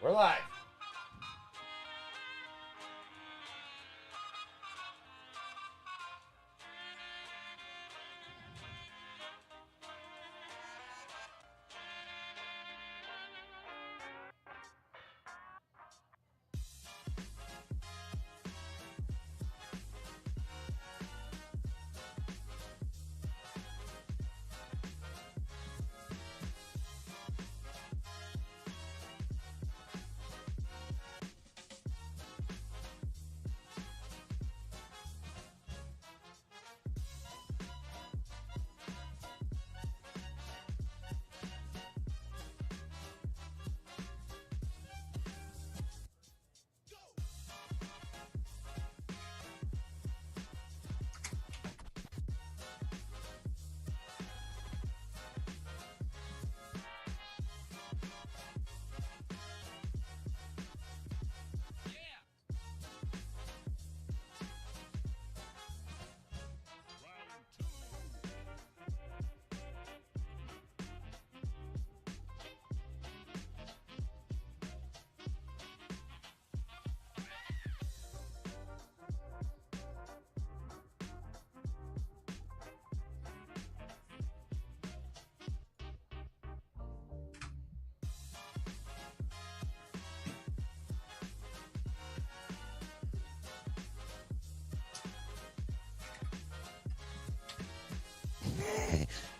We're live.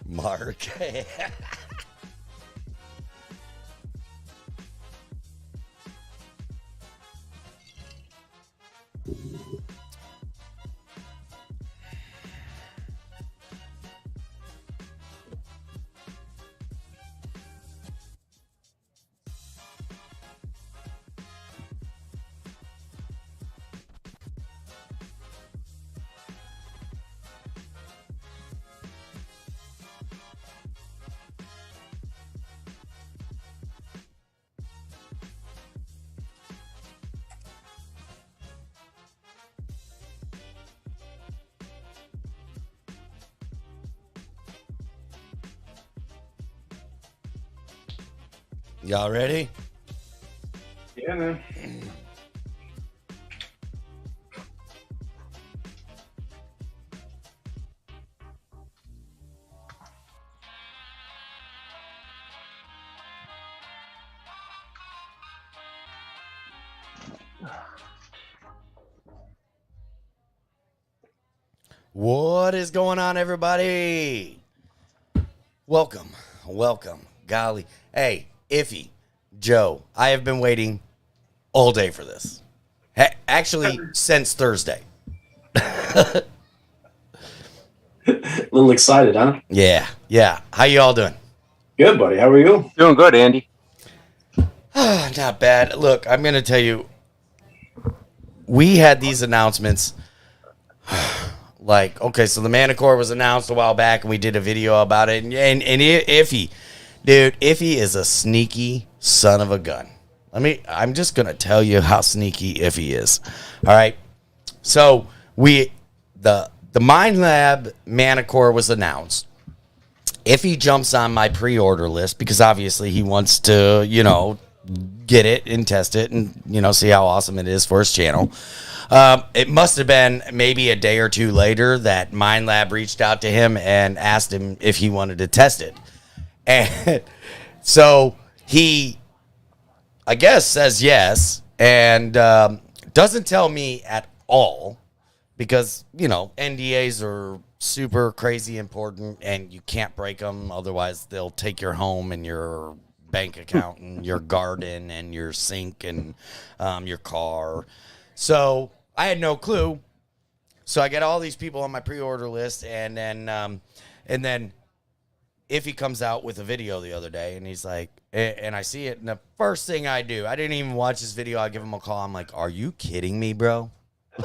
Mark. Y'all ready? Yeah, man. What is going on, everybody? Welcome. Golly. Hey, Iffy, Joe, I have been waiting all day for this. Actually, since Thursday. A little excited, huh? Yeah. How you all doing? Good, buddy. How are you? Doing good, Andy. Not bad. Look, I'm going to tell you, we had these announcements. Like, okay, so the Manticore was announced a while back, and we did a video about it. And Iffy, dude, Iffy is a sneaky son of a gun. I'm just gonna tell you how sneaky Iffy is. All right, so the Minelab Manticore was announced. Iffy jumps on my pre-order list because obviously he wants to, get it and test it and see how awesome it is for his channel. It must have been maybe a day or two later that Minelab reached out to him and asked him if he wanted to test it. And so he, I guess, says yes and doesn't tell me at all because, NDAs are super crazy important and you can't break them. Otherwise, they'll take your home and your bank account and your garden and your sink and your car. So I had no clue. So I get all these people on my pre-order list, and then Iffy comes out with a video the other day, and he's like, and I see it, and the first thing I do, I didn't even watch this video. I give him a call. I'm like, "Are you kidding me, bro?"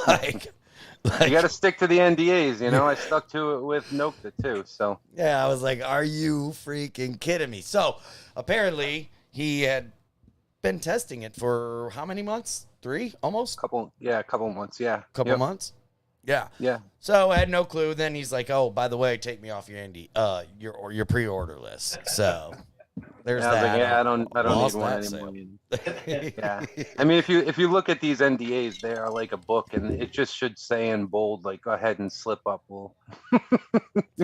like you got to stick to the NDAs. I stuck to it with Nokta too. So yeah, I was like, "Are you freaking kidding me?" So apparently he had been testing it for how many months? 3 almost? a couple months. Yeah. Couple months? Yeah. Yeah. So I had no clue. Then he's like, "Oh, by the way, take me off your your pre-order list." So There's And I was like, that. yeah, I don't need Lost one that anymore. sale. Yeah. I mean, if you look at these NDAs, they are like a book, and it just should say in bold, like, go ahead and slip up. Well,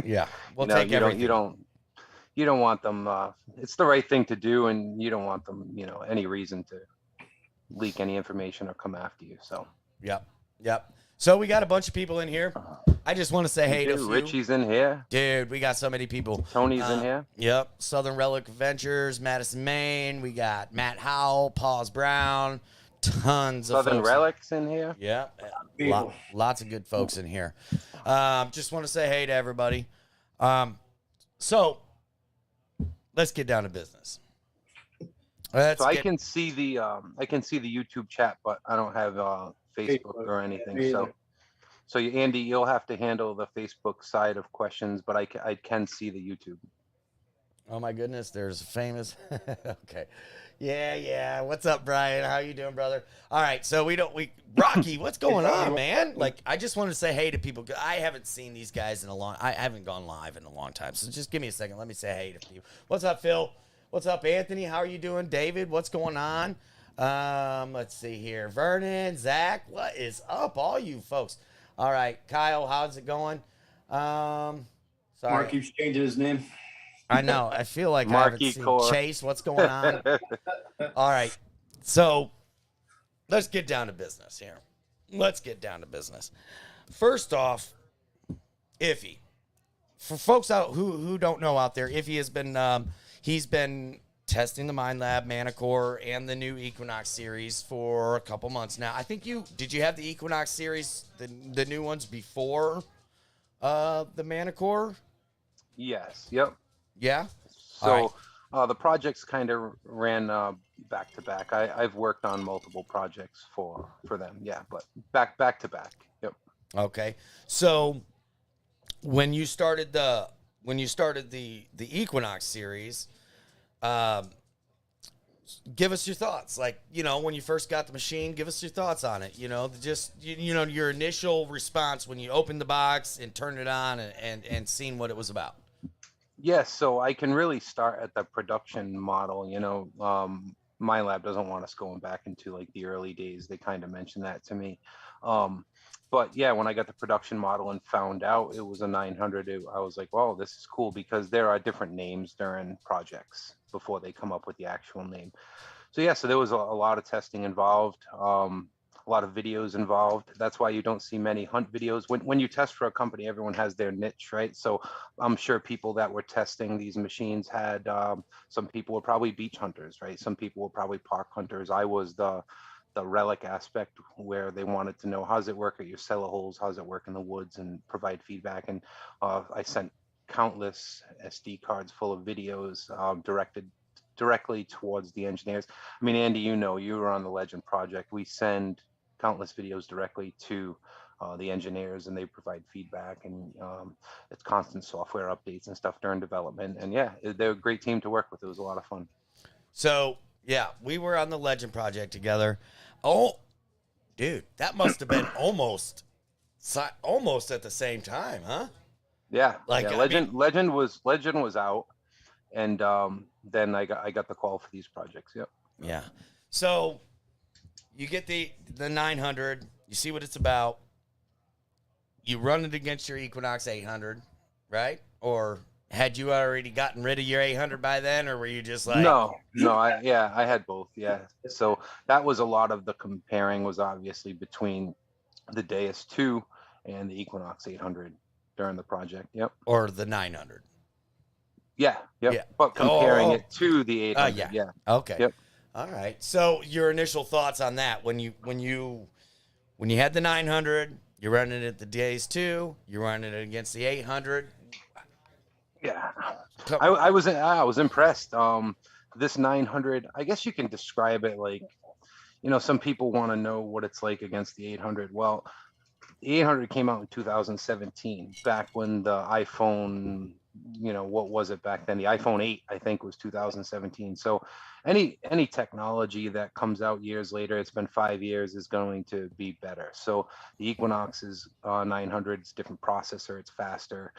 Yeah, we'll you know, take everything. you don't want them. It's the right thing to do, and you don't want them, you know, any reason to leak any information or come after you. So, Yep, yep. So we got a bunch of people in here. I just want to say hey to a few. Richie's in here. Dude, we got so many people. Tony's in here. Yep. Southern Relic Ventures, Madison, Maine. We got Matt Howell, Paws Brown, tons of Southern folks. Relics in here. Yeah. People. Lots of good folks in here. Just want to say hey to everybody. So let's get down to business. I can see the YouTube chat, but I don't have Facebook or anything. So Andy, you'll have to handle the Facebook side of questions, but I can see the YouTube. Oh my goodness, there's famous. Okay. Yeah. What's up, Brian? How you doing, brother? All right. So Rocky, what's going on, man? Like, I just wanted to say hey to people. I haven't seen these guys I haven't gone live in a long time. So just give me a second. Let me say hey to people. What's up, Phil? What's up, Anthony? How are you doing? David, what's going on? Let's see here. Vernon, Zach, what is up, all you folks? All right, Kyle, how's it going? Sorry. Mark keeps changing his name. I know. I feel like I haven't seen Core. Chase. What's going on? All right. So let's get down to business here. First off, Iffy. For folks out who don't know out there, Iffy has been he's been testing the Minelab Manticore and the new Equinox series for a couple months now. I think did you have the Equinox series, the new ones before the Manticore? Yes. Yep. Yeah. So the projects kind of ran back to back. I've worked on multiple projects for them. Yeah, but back to back. Yep. Okay. So when you started the Equinox series, give us your thoughts. Like, you know, when you first got the machine, give us your thoughts on it. You know, just you know, your initial response when you opened the box and turned it on and seen what it was about. Yes, so I can really start at the production model. You know, Minelab doesn't want us going back into like the early days. They kind of mentioned that to me. But yeah, when I got the production model and found out it was a 900, I was like, well, this is cool, because there are different names during projects before they come up with the actual name. So yeah, so there was a lot of testing involved. A lot of videos involved. That's why you don't see many hunt videos. When you test for a company, everyone has their niche, right? So I'm sure people that were testing these machines had, some people were probably beach hunters, right? Some people were probably park hunters. I was the relic aspect, where they wanted to know, how's it work at your cellar holes? How's it work in the woods, and provide feedback. And I sent countless SD cards full of videos directed directly towards the engineers. I mean, Andy, you know, you were on the Legend project. We send countless videos directly to the engineers, and they provide feedback, and it's constant software updates and stuff during development. And yeah, they're a great team to work with. It was a lot of fun. So yeah, we were on the Legend project together. Oh, dude, that must have been almost at the same time, huh? Yeah, Like, yeah. I mean, Legend was out, and then I got the call for these projects. Yep. yeah. So you get the 900, you see what it's about. You run it against your Equinox 800, right? Or had you already gotten rid of your 800 by then, or were you just like, No, I had both. Yeah. So that was a lot of the comparing, was obviously between the Deus 2 and the Equinox 800 during the project. Yep. or the 900? Yeah. Yep. Yeah. But comparing it to the 800. Yeah. Yeah. Okay. Yep. All right. So your initial thoughts on that when you had the 900, you're running it at the Deus 2, you're running it against the 800. Yeah. I was impressed. This 900, I guess you can describe it like, you know, some people want to know what it's like against the 800. Well, the 800 came out in 2017, back when the iPhone, you know, what was it back then? The iPhone 8, I think, was 2017. So any technology that comes out years later, it's been 5 years, is going to be better. So the Equinox is 900, it's different processor, it's faster.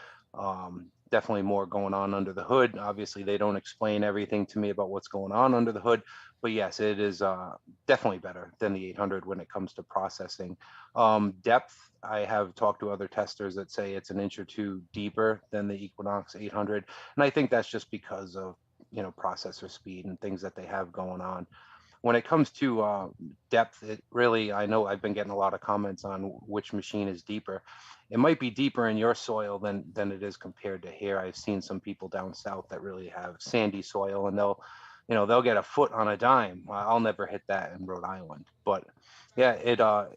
definitely more going on under the hood. Obviously, they don't explain everything to me about what's going on under the hood, but yes, it is definitely better than the 800 when it comes to processing. Depth, I have talked to other testers that say it's an inch or two deeper than the Equinox 800, and I think that's just because of processor speed and things that they have going on. When it comes to depth, it really, I know I've been getting a lot of comments on which machine is deeper. It might be deeper in your soil than it is compared to here. I've seen some people down south that really have sandy soil, and they'll get a foot on a dime. I'll never hit that in Rhode Island, but yeah,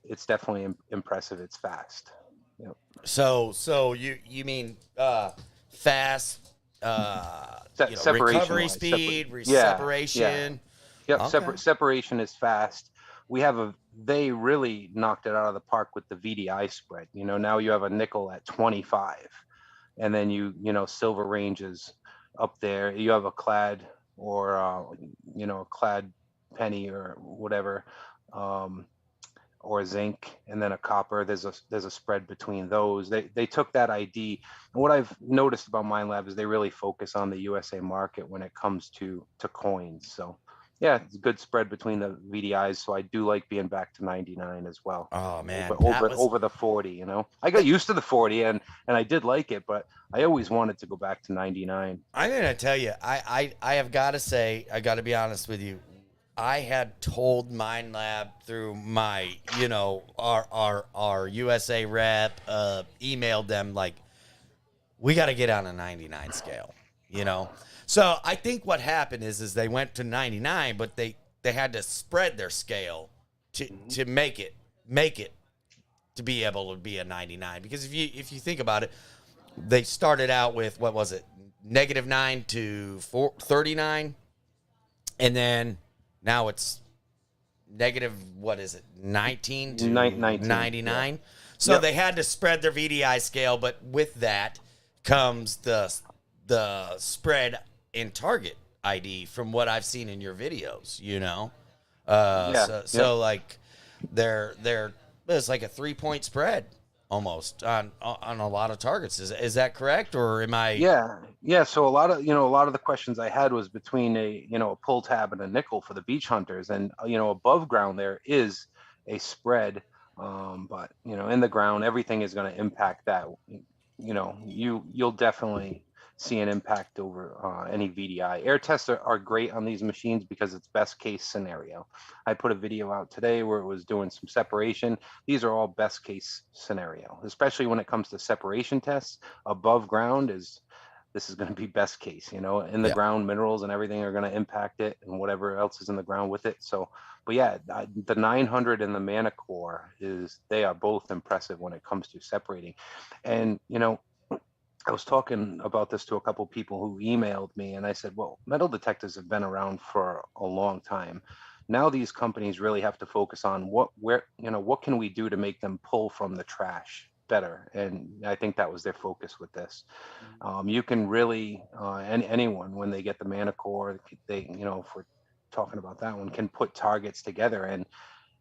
it's definitely impressive. It's fast. Yep. So you mean fast, Separation recovery wise, speed, yeah, separation. yep. Okay. Separation is fast. They really knocked it out of the park with the VDI spread. Now you have a nickel at 25, and then silver ranges up there. You have a clad or a clad penny or whatever, or zinc, and then a copper. There's a spread between those. They took that ID, and what I've noticed about Minelab is they really focus on the USA market when it comes to coins. So yeah, it's a good spread between the VDIs. So I do like being back to 99 as well. Oh man, over the 40. I got used to the 40, and I did like it, but I always wanted to go back to 99. I'm gonna tell you, I have got to say, I got to be honest with you. I had told Minelab through my, our USA rep, emailed them like, we got to get on a 99 scale, So I think what happened is they went to 99, but they had to spread their scale to make it to be able to be a 99. Because if you think about it, they started out with, what was it, -9 to 39, and then now it's negative, what is it, 19 to 99. Yeah. So they had to spread their VDI scale, but with that comes the spread in target ID from what I've seen in your videos, So like they're it's like a 3-point spread almost on a lot of targets. Is that correct, or am I? Yeah. So a lot of the questions I had was between a pull tab and a nickel for the beach hunters, and above ground there is a spread, but in the ground everything is going to impact that. You'll definitely see an impact over any VDI. Air tests are great on these machines because it's best case scenario. I put a video out today where it was doing some separation. These are all best case scenario, especially when it comes to separation tests. Above ground this is going to be best case. In the ground, minerals and everything are going to impact it, and whatever else is in the ground with it. So, but yeah, the 900 and the Manticore they are both impressive when it comes to separating. And I was talking about this to a couple of people who emailed me, and I said, well, metal detectors have been around for a long time. Now these companies really have to focus on what can we do to make them pull from the trash better. And I think that was their focus with this. You can really, anyone, when they get the Manticore, if we're talking about that one, can put targets together, and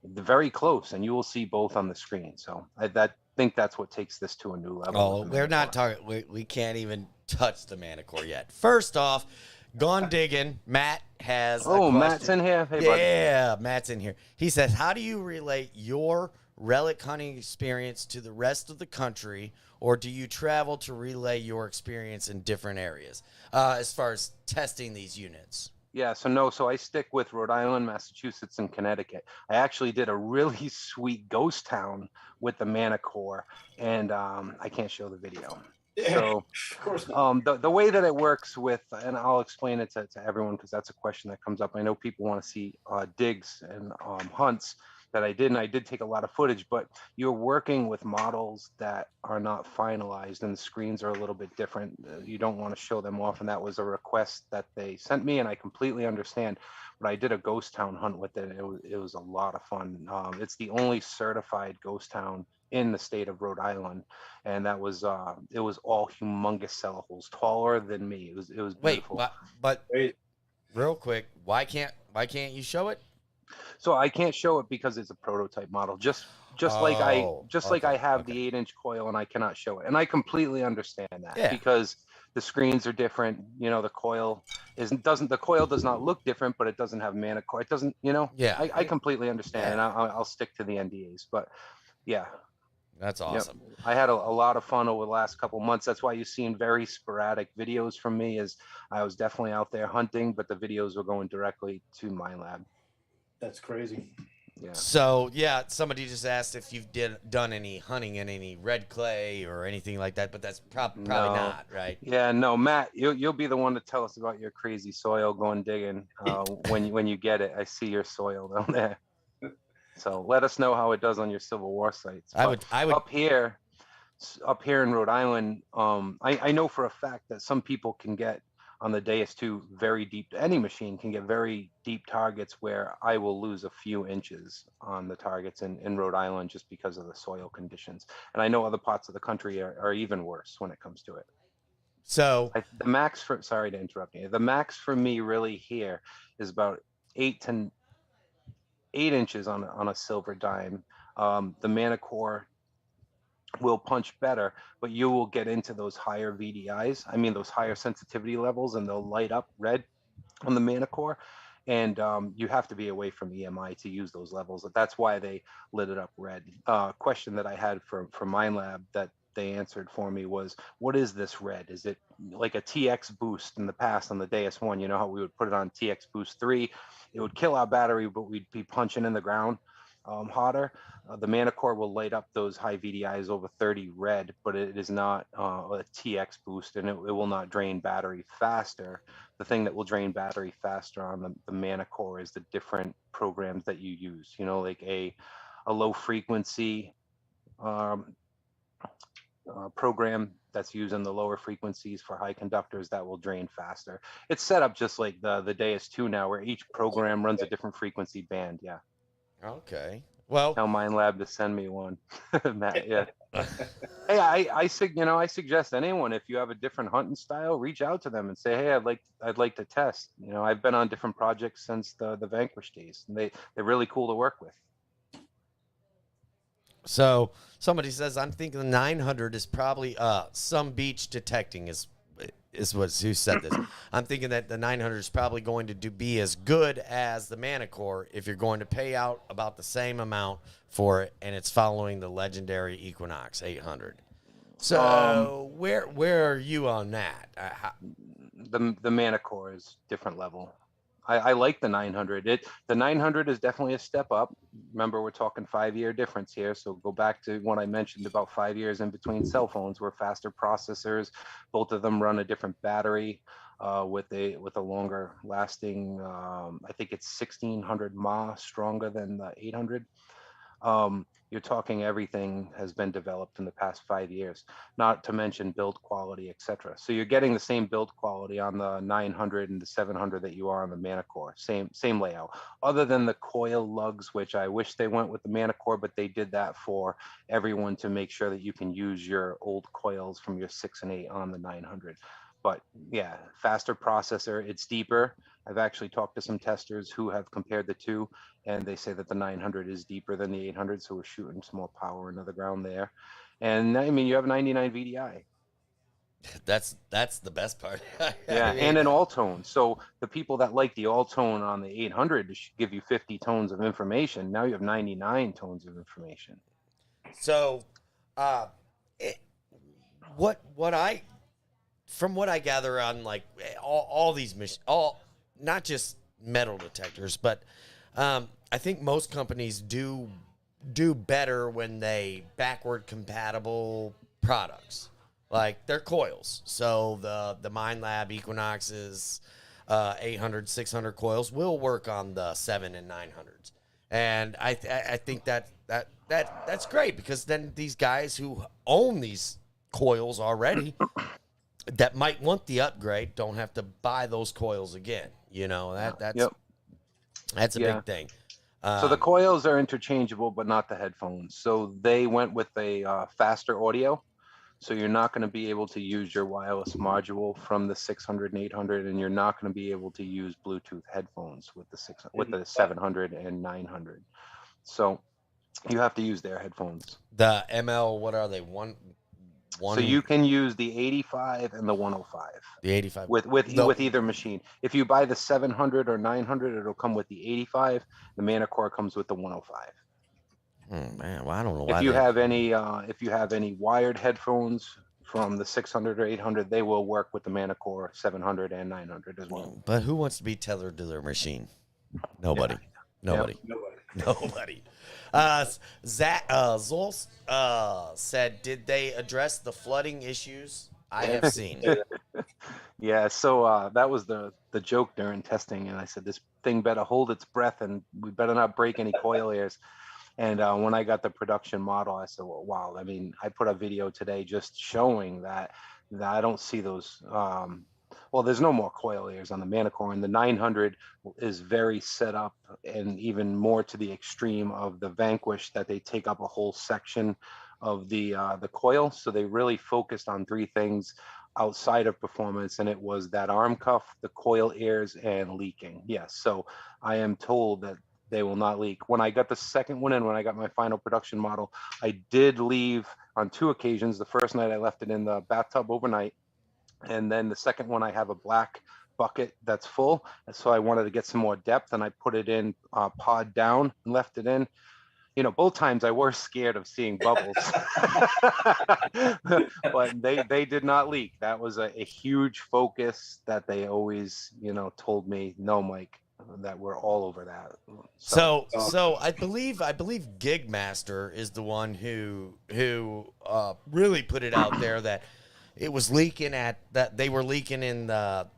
they're very close, and you will see both on the screen. So I think that's what takes this to a new level. Oh, we're not talking. We can't even touch the Manticore yet. First off, gone digging. Matt has. Matt's in here. Hey, yeah, buddy. Matt's in here. He says, "How do you relate your relic hunting experience to the rest of the country, or do you travel to relay your experience in different areas as far as testing these units?" Yeah, so I stick with Rhode Island, Massachusetts, and Connecticut. I actually did a really sweet ghost town with the Manticore, and I can't show the video. So of course not. The way that it works with, and I'll explain it to everyone because that's a question that comes up. I know people want to see digs and hunts that I did, and I did take a lot of footage, but you're working with models that are not finalized, and the screens are a little bit different. You don't want to show them off, and that was a request that they sent me, and I completely understand. But I did a ghost town hunt with it, and it was a lot of fun. It's the only certified ghost town in the state of Rhode Island, and that was it was all humongous cellar holes, taller than me. It was beautiful. Wait, but real quick, why can't you show it? So I can't show it because it's a prototype model. Just like I have the 8-inch coil, and I cannot show it. And I completely understand that because the screens are different. The coil the coil does not look different, but it doesn't have Manticore. It doesn't, Yeah. I completely understand, Yeah. and I'll stick to the NDAs. But yeah, That's awesome. Yep. I had a lot of fun over the last couple months. That's why you've seen very sporadic videos from me, as I was definitely out there hunting, but the videos were going directly to Minelab. That's crazy. Yeah. So yeah, somebody just asked if you've done any hunting in any red clay or anything like that, but that's probably No. not, right? Yeah, no, Matt, you'll be the one to tell us about your crazy soil going digging when you get it. I see your soil down there. So let us know how it does on your Civil War sites. I would up here in Rhode Island, I know for a fact that some people can get on the Deus 2 very deep. Any machine can get very deep targets where I will lose a few inches on the targets in Rhode Island just because of the soil conditions. And I know other parts of the country are even worse when it comes to it. So the max for, sorry to interrupt you. The max for me really here is about 8 inches on a silver dime. The Manticore will punch better, but you will get into those higher VDIs. I mean, those higher sensitivity levels, and they'll light up red on the Manticore. And you have to be away from EMI to use those levels. That's why they lit it up red. Question that I had from Minelab that they answered for me was, what is this red? Is it like a TX boost in the past on the Deus 1? You know how we would put it on TX boost 3? It would kill our battery, but we'd be punching in the ground hotter. The Manticore will light up those high VDIs over 30 red, but it is not a TX boost, and it will not drain battery faster. The thing that will drain battery faster on the Manticore is the different programs that you use. Like a low frequency program that's using the lower frequencies for high conductors that will drain faster. It's set up just like the Deus 2 now, where each program runs a different frequency band. Yeah. okay. Well, Tell Minelab to send me one, Matt. Yeah. Hey, I suggest anyone, if you have a different hunting style, reach out to them and say, hey, I'd like to test. I've been on different projects since the Vanquish days, and they're really cool to work with. So somebody says, I'm thinking the 900 is probably some beach detecting is who said this. I'm thinking that the 900 is probably going to be as good as the Manticore if you're going to pay out about the same amount for it, and it's following the legendary Equinox 800. So where are you on that? The Manticore is different level. I like the 900. The 900 is definitely a step up. Remember, we're talking 5-year difference here. So go back to what I mentioned about 5 years in between cell phones, where faster processors, both of them run a different battery with a longer lasting. I think it's 1600 mAh stronger than the 800. You're talking everything has been developed in the past 5 years, not to mention build quality, etc. So you're getting the same build quality on the 900 and the 700 that you are on the Manticore. Same layout, other than the coil lugs, which I wish they went with the Manticore, but they did that for everyone to make sure that you can use your old coils from your 6 and 8 on the 900. But yeah, faster processor, it's deeper. I've actually talked to some testers who have compared the two, and they say that the 900 is deeper than the 800, so we're shooting some more power into the ground there. And I mean, you have 99 VDI. That's the best part. Yeah, and an all tone. So the people that like the all tone on the 800 should give you 50 tones of information. Now you have 99 tones of information. So, from what I gather on like all these not just metal detectors, but I think most companies do better when they backward compatible products, like their coils. So the Minelab Equinoxes, 800, 600 coils will work on the 7 and 900s. And I think that's great, because then these guys who own these coils already that might want the upgrade don't have to buy those coils again. That's a big thing. So the coils are interchangeable, but not the headphones. So they went with a faster audio. So you're not going to be able to use your wireless module from the 600 and 800, and you're not going to be able to use Bluetooth headphones with the 700 and 900. So you have to use their headphones. The ML, what are they? one. So you can use the 85 and the 105 the 85 with either machine. If you buy the 700 or 900, it'll come with the 85. The Manticore comes with the 105. Man, well, I don't know why If you have any wired headphones from the 600 or 800, they will work with the Manticore 700 and 900 as well. But who wants to be tethered to their machine? Nobody. Yeah. Nobody. Yep. Nobody. Zols said, did they address the flooding issues I have seen? Yeah, so that was the joke during testing, and I said this thing better hold its breath, and we better not break any coil ears. And when I got the production model, I said, well, wow. I mean, I put a video today just showing that I don't see those. Well, there's no more coil ears on the Manticore, and the 900 is very set up, and even more to the extreme of the Vanquish, that they take up a whole section of the coil. So they really focused on three things outside of performance, and it was that arm cuff, the coil ears, and leaking. Yes, so I am told that they will not leak. When I got the second one in, when I got my final production model, I did leave on 2 occasions. The first night I left it in the bathtub overnight, and then the second one I have a black bucket that's full, and so I wanted to get some more depth, and I put it in pod down and left it in. You know, both times I was scared of seeing bubbles, but they did not leak. That was a huge focus that they always, told me, no, Mike, that we're all over that. So I believe Gigmaster is the one who really put it out there that it was leaking that they were leaking in the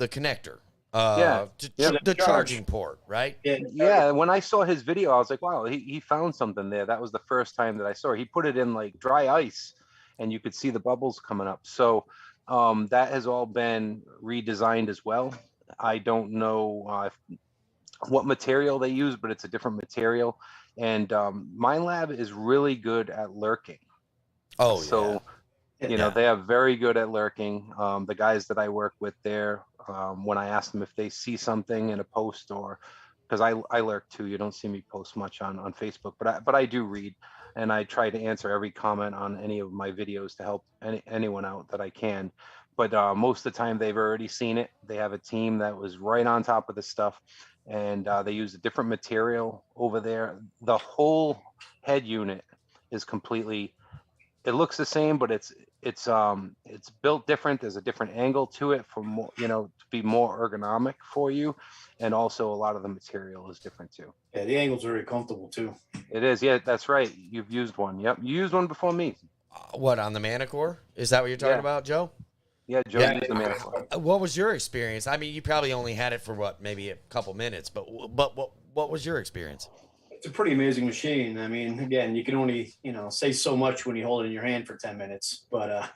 connector. The charging port, right? Yeah. When I saw his video, I was like, wow, he found something there. That was the first time that I saw it. He put it in like dry ice, and you could see the bubbles coming up. So that has all been redesigned as well. I don't know what material they use, but it's a different material. And Minelab is really good at lurking. Oh, so they are very good at lurking. The guys that I work with there, when I ask them if they see something in a post, or because I lurk too, you don't see me post much on Facebook, but I do read, and I try to answer every comment on any of my videos to help anyone out that I can. But most of the time they've already seen it. They have a team that was right on top of this stuff, and they use a different material over there. The whole head unit is completely, it looks the same, but it's built different. There's a different angle to it for more, to be more ergonomic for you, and also a lot of the material is different too. Yeah, the angle's very comfortable too. It is. Yeah, that's right. You've used one. Yep, you used one before me. What, on the Manticore? Is that what you're talking about, Joe? Yeah, Joe used the Manticore. What was your experience? I mean, you probably only had it for maybe a couple minutes, but what was your experience? It's a pretty amazing machine. I mean, again, you can only, say so much when you hold it in your hand for 10 minutes. But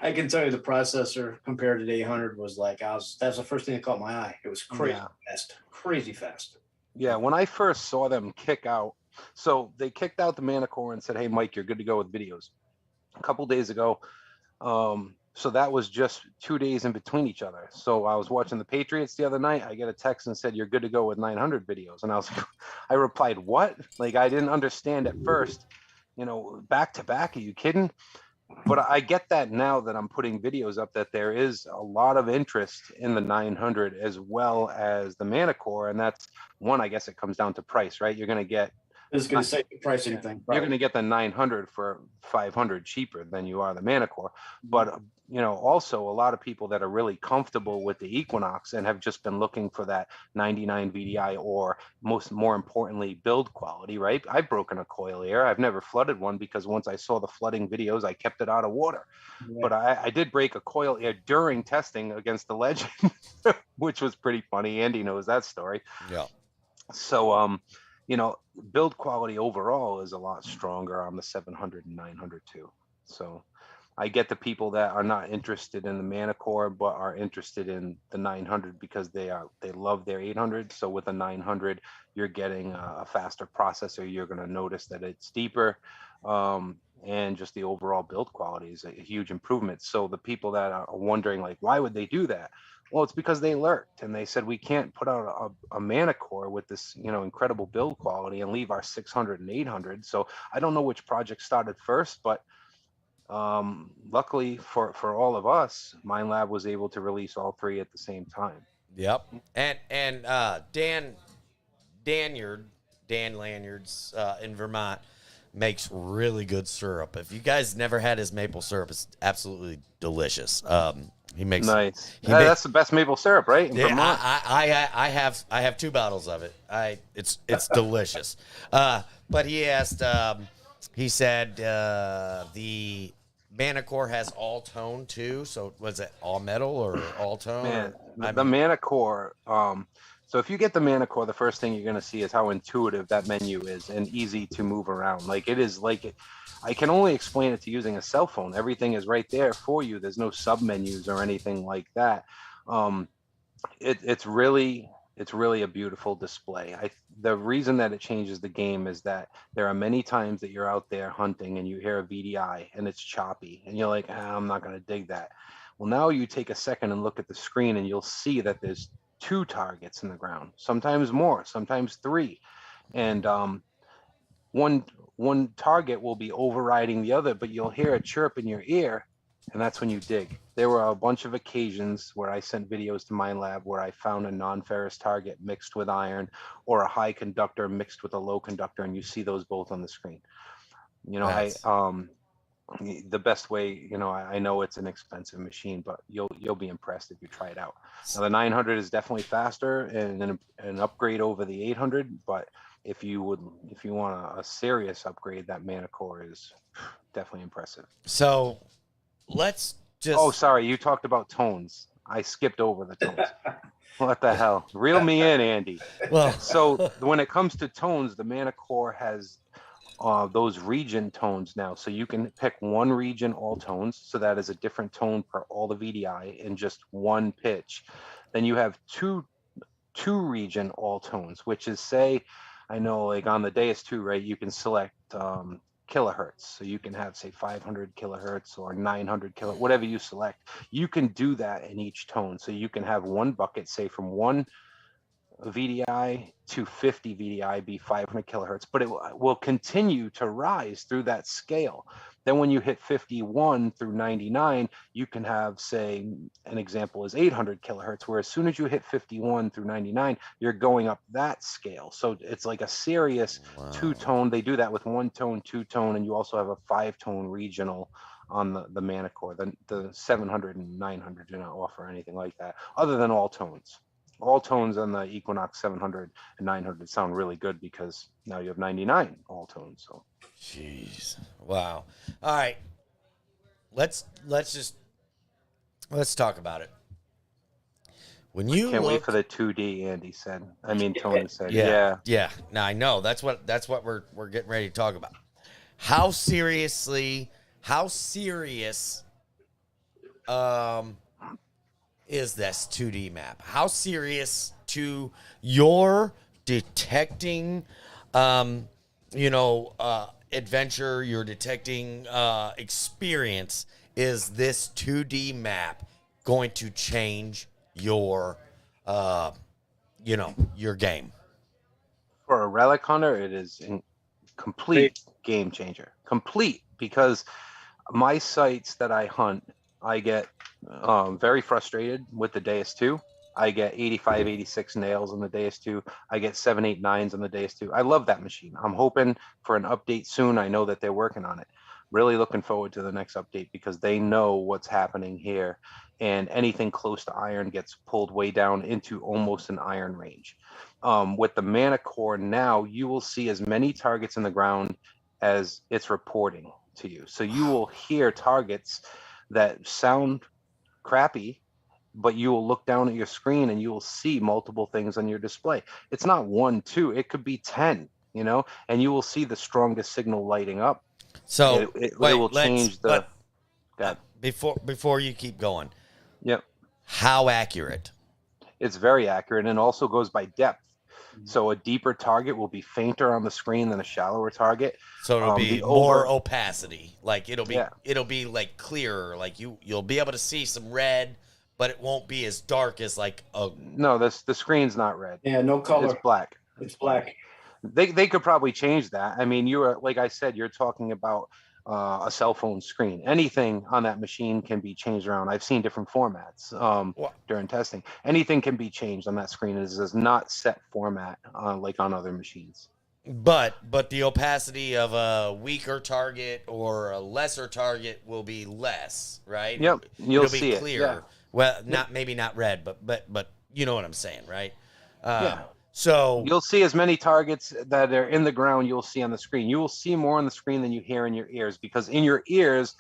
I can tell you the processor compared to the 800 was like, that's the first thing that caught my eye. It was crazy fast. Yeah, when I first saw them kick out, so they kicked out the Manticore and said, hey, Mike, you're good to go with videos. A couple days ago, so that was just 2 days in between each other. So I was watching the Patriots the other night. I get a text and said, you're good to go with 900 videos. And I replied, what? Like, I didn't understand at first, back to back. Are you kidding? But I get that now that I'm putting videos up, that there is a lot of interest in the 900 as well as the Manticore. And that's one, I guess it comes down to price, right? You're going to get, this is going to say the pricing thing. You're going to get the 900 for 500 cheaper than you are the Manticore. But also a lot of people that are really comfortable with the Equinox and have just been looking for that 99 VDI, or more importantly, build quality, right? I've broken a coil ear. I've never flooded one because once I saw the flooding videos, I kept it out of water. Yeah. But I did break a coil ear during testing against the Legend, which was pretty funny. Andy knows that story. Yeah. So, build quality overall is a lot stronger on the 700 and 900 too. So I get the people that are not interested in the Manticore but are interested in the 900 because they love their 800. So with a 900, you're getting a faster processor. You're going to notice that it's deeper, and just the overall build quality is a huge improvement. So the people that are wondering, like, why would they do that? Well, it's because they lurked and they said, we can't put out a Manticore with this, incredible build quality and leave our 600 and 800. So I don't know which project started first, but Luckily for all of us, Minelab was able to release all three at the same time. Yep. And Danyard, Dan Lanyards in Vermont makes really good syrup. If you guys never had his maple syrup, it's absolutely delicious. He makes Nice. he makes That's the best maple syrup, right? In yeah. Vermont. I have 2 bottles of it. It's delicious. But he asked. He said the Manicore has all tone too. So was it all metal or all tone? Man, I the mean, Manicore. So if you get the Manicore, the first thing you're going to see is how intuitive that menu is and easy to move around. Like it is like I can only explain it to using a cell phone. Everything is right there for you. There's no sub menus or anything like that. Um, it's really a beautiful display. The reason that it changes the game is that there are many times that you're out there hunting and you hear a VDI and it's choppy and you're like, I'm not going to dig that. Well, now you take a second and look at the screen and you'll see that there's 2 targets in the ground, sometimes more, sometimes 3, and one one target will be overriding the other, but you'll hear a chirp in your ear, and that's when you dig. There were a bunch of occasions where I sent videos to Minelab where I found a non-ferrous target mixed with iron or a high conductor mixed with a low conductor, and you see those both on the screen. You know, that's the best way, I know it's an expensive machine, but you'll be impressed if you try it out. Now the 900 is definitely faster and an upgrade over the 800, but if you want a serious upgrade, that Manicore is definitely impressive. so. Let's just. Oh, sorry, you talked about tones. I skipped over the tones. What the hell? Reel me in, Andy. Well, So when it comes to tones, the Manicore has those region tones now. So you can pick one region, all tones. So that is a different tone per all the VDI in just one pitch. Then you have two region all tones, which is, say, I know like on the Deus 2, right, you can select kilohertz. So you can have, say, 500 kilohertz or 900 kilohertz, whatever you select. You can do that in each tone. So you can have one bucket, say, from 1 VDI to 50 VDI be 500 kilohertz, but it will continue to rise through that scale. Then when you hit 51 through 99, you can have, say, an example is 800 kilohertz, where as soon as you hit 51 through 99, you're going up that scale. So it's like a serious two-tone. They do that with 1-tone, 2-tone, and you also have a 5-tone regional on the Manicore. The 700 and 900 do not offer anything like that, other than all tones. All tones on the Equinox 700 and 900 sound really good because now you have 99 all tones. So, jeez, wow. All right, let's talk about it. When you can't wait for the 2D. Andy said. I mean, Tony said. yeah. Now I know that's what we're getting ready to talk about. How serious is this 2D map? How serious to your detecting, adventure, your detecting experience? Is this 2D map going to change your, your game? For a relic hunter, it is a complete game changer. Complete, because my sites that I hunt, I get very frustrated with the Deus 2. I get 85, 86 nails on the Deus 2. I get 7, 8, 9s on the Deus 2. I love that machine. I'm hoping for an update soon. I know that they're working on it. Really looking forward to the next update because they know what's happening here. And anything close to iron gets pulled way down into almost an iron range. With the Manicore now, you will see as many targets in the ground as it's reporting to you. So you will hear targets that sound crappy, but you will look down at your screen and you will see multiple things on your display. It's not 1, 2, it could be 10, and you will see the strongest signal lighting up. So it will change the. Before you keep going. Yep. How accurate? It's very accurate, and also goes by depth. So a deeper target will be fainter on the screen than a shallower target. So it'll be more opacity. Like it'll be like clearer. Like you'll be able to see some red, but it won't be as dark as like a. No, the screen's not red. Yeah, no color. It's black. It's black. They could probably change that. I mean, like I said, you're talking about a cell phone screen. Anything on that machine can be changed around. I've seen different formats during testing. Anything can be changed on that screen. It is not set format like on other machines. But the opacity of a weaker target or a lesser target will be less, right? Yep, you'll It'll be see clear. it. Yeah. Well, maybe not red, but you know what I'm saying, right? Yeah. So you'll see as many targets that are in the ground you'll see on the screen. You will see more on the screen than you hear in your ears, because in your ears,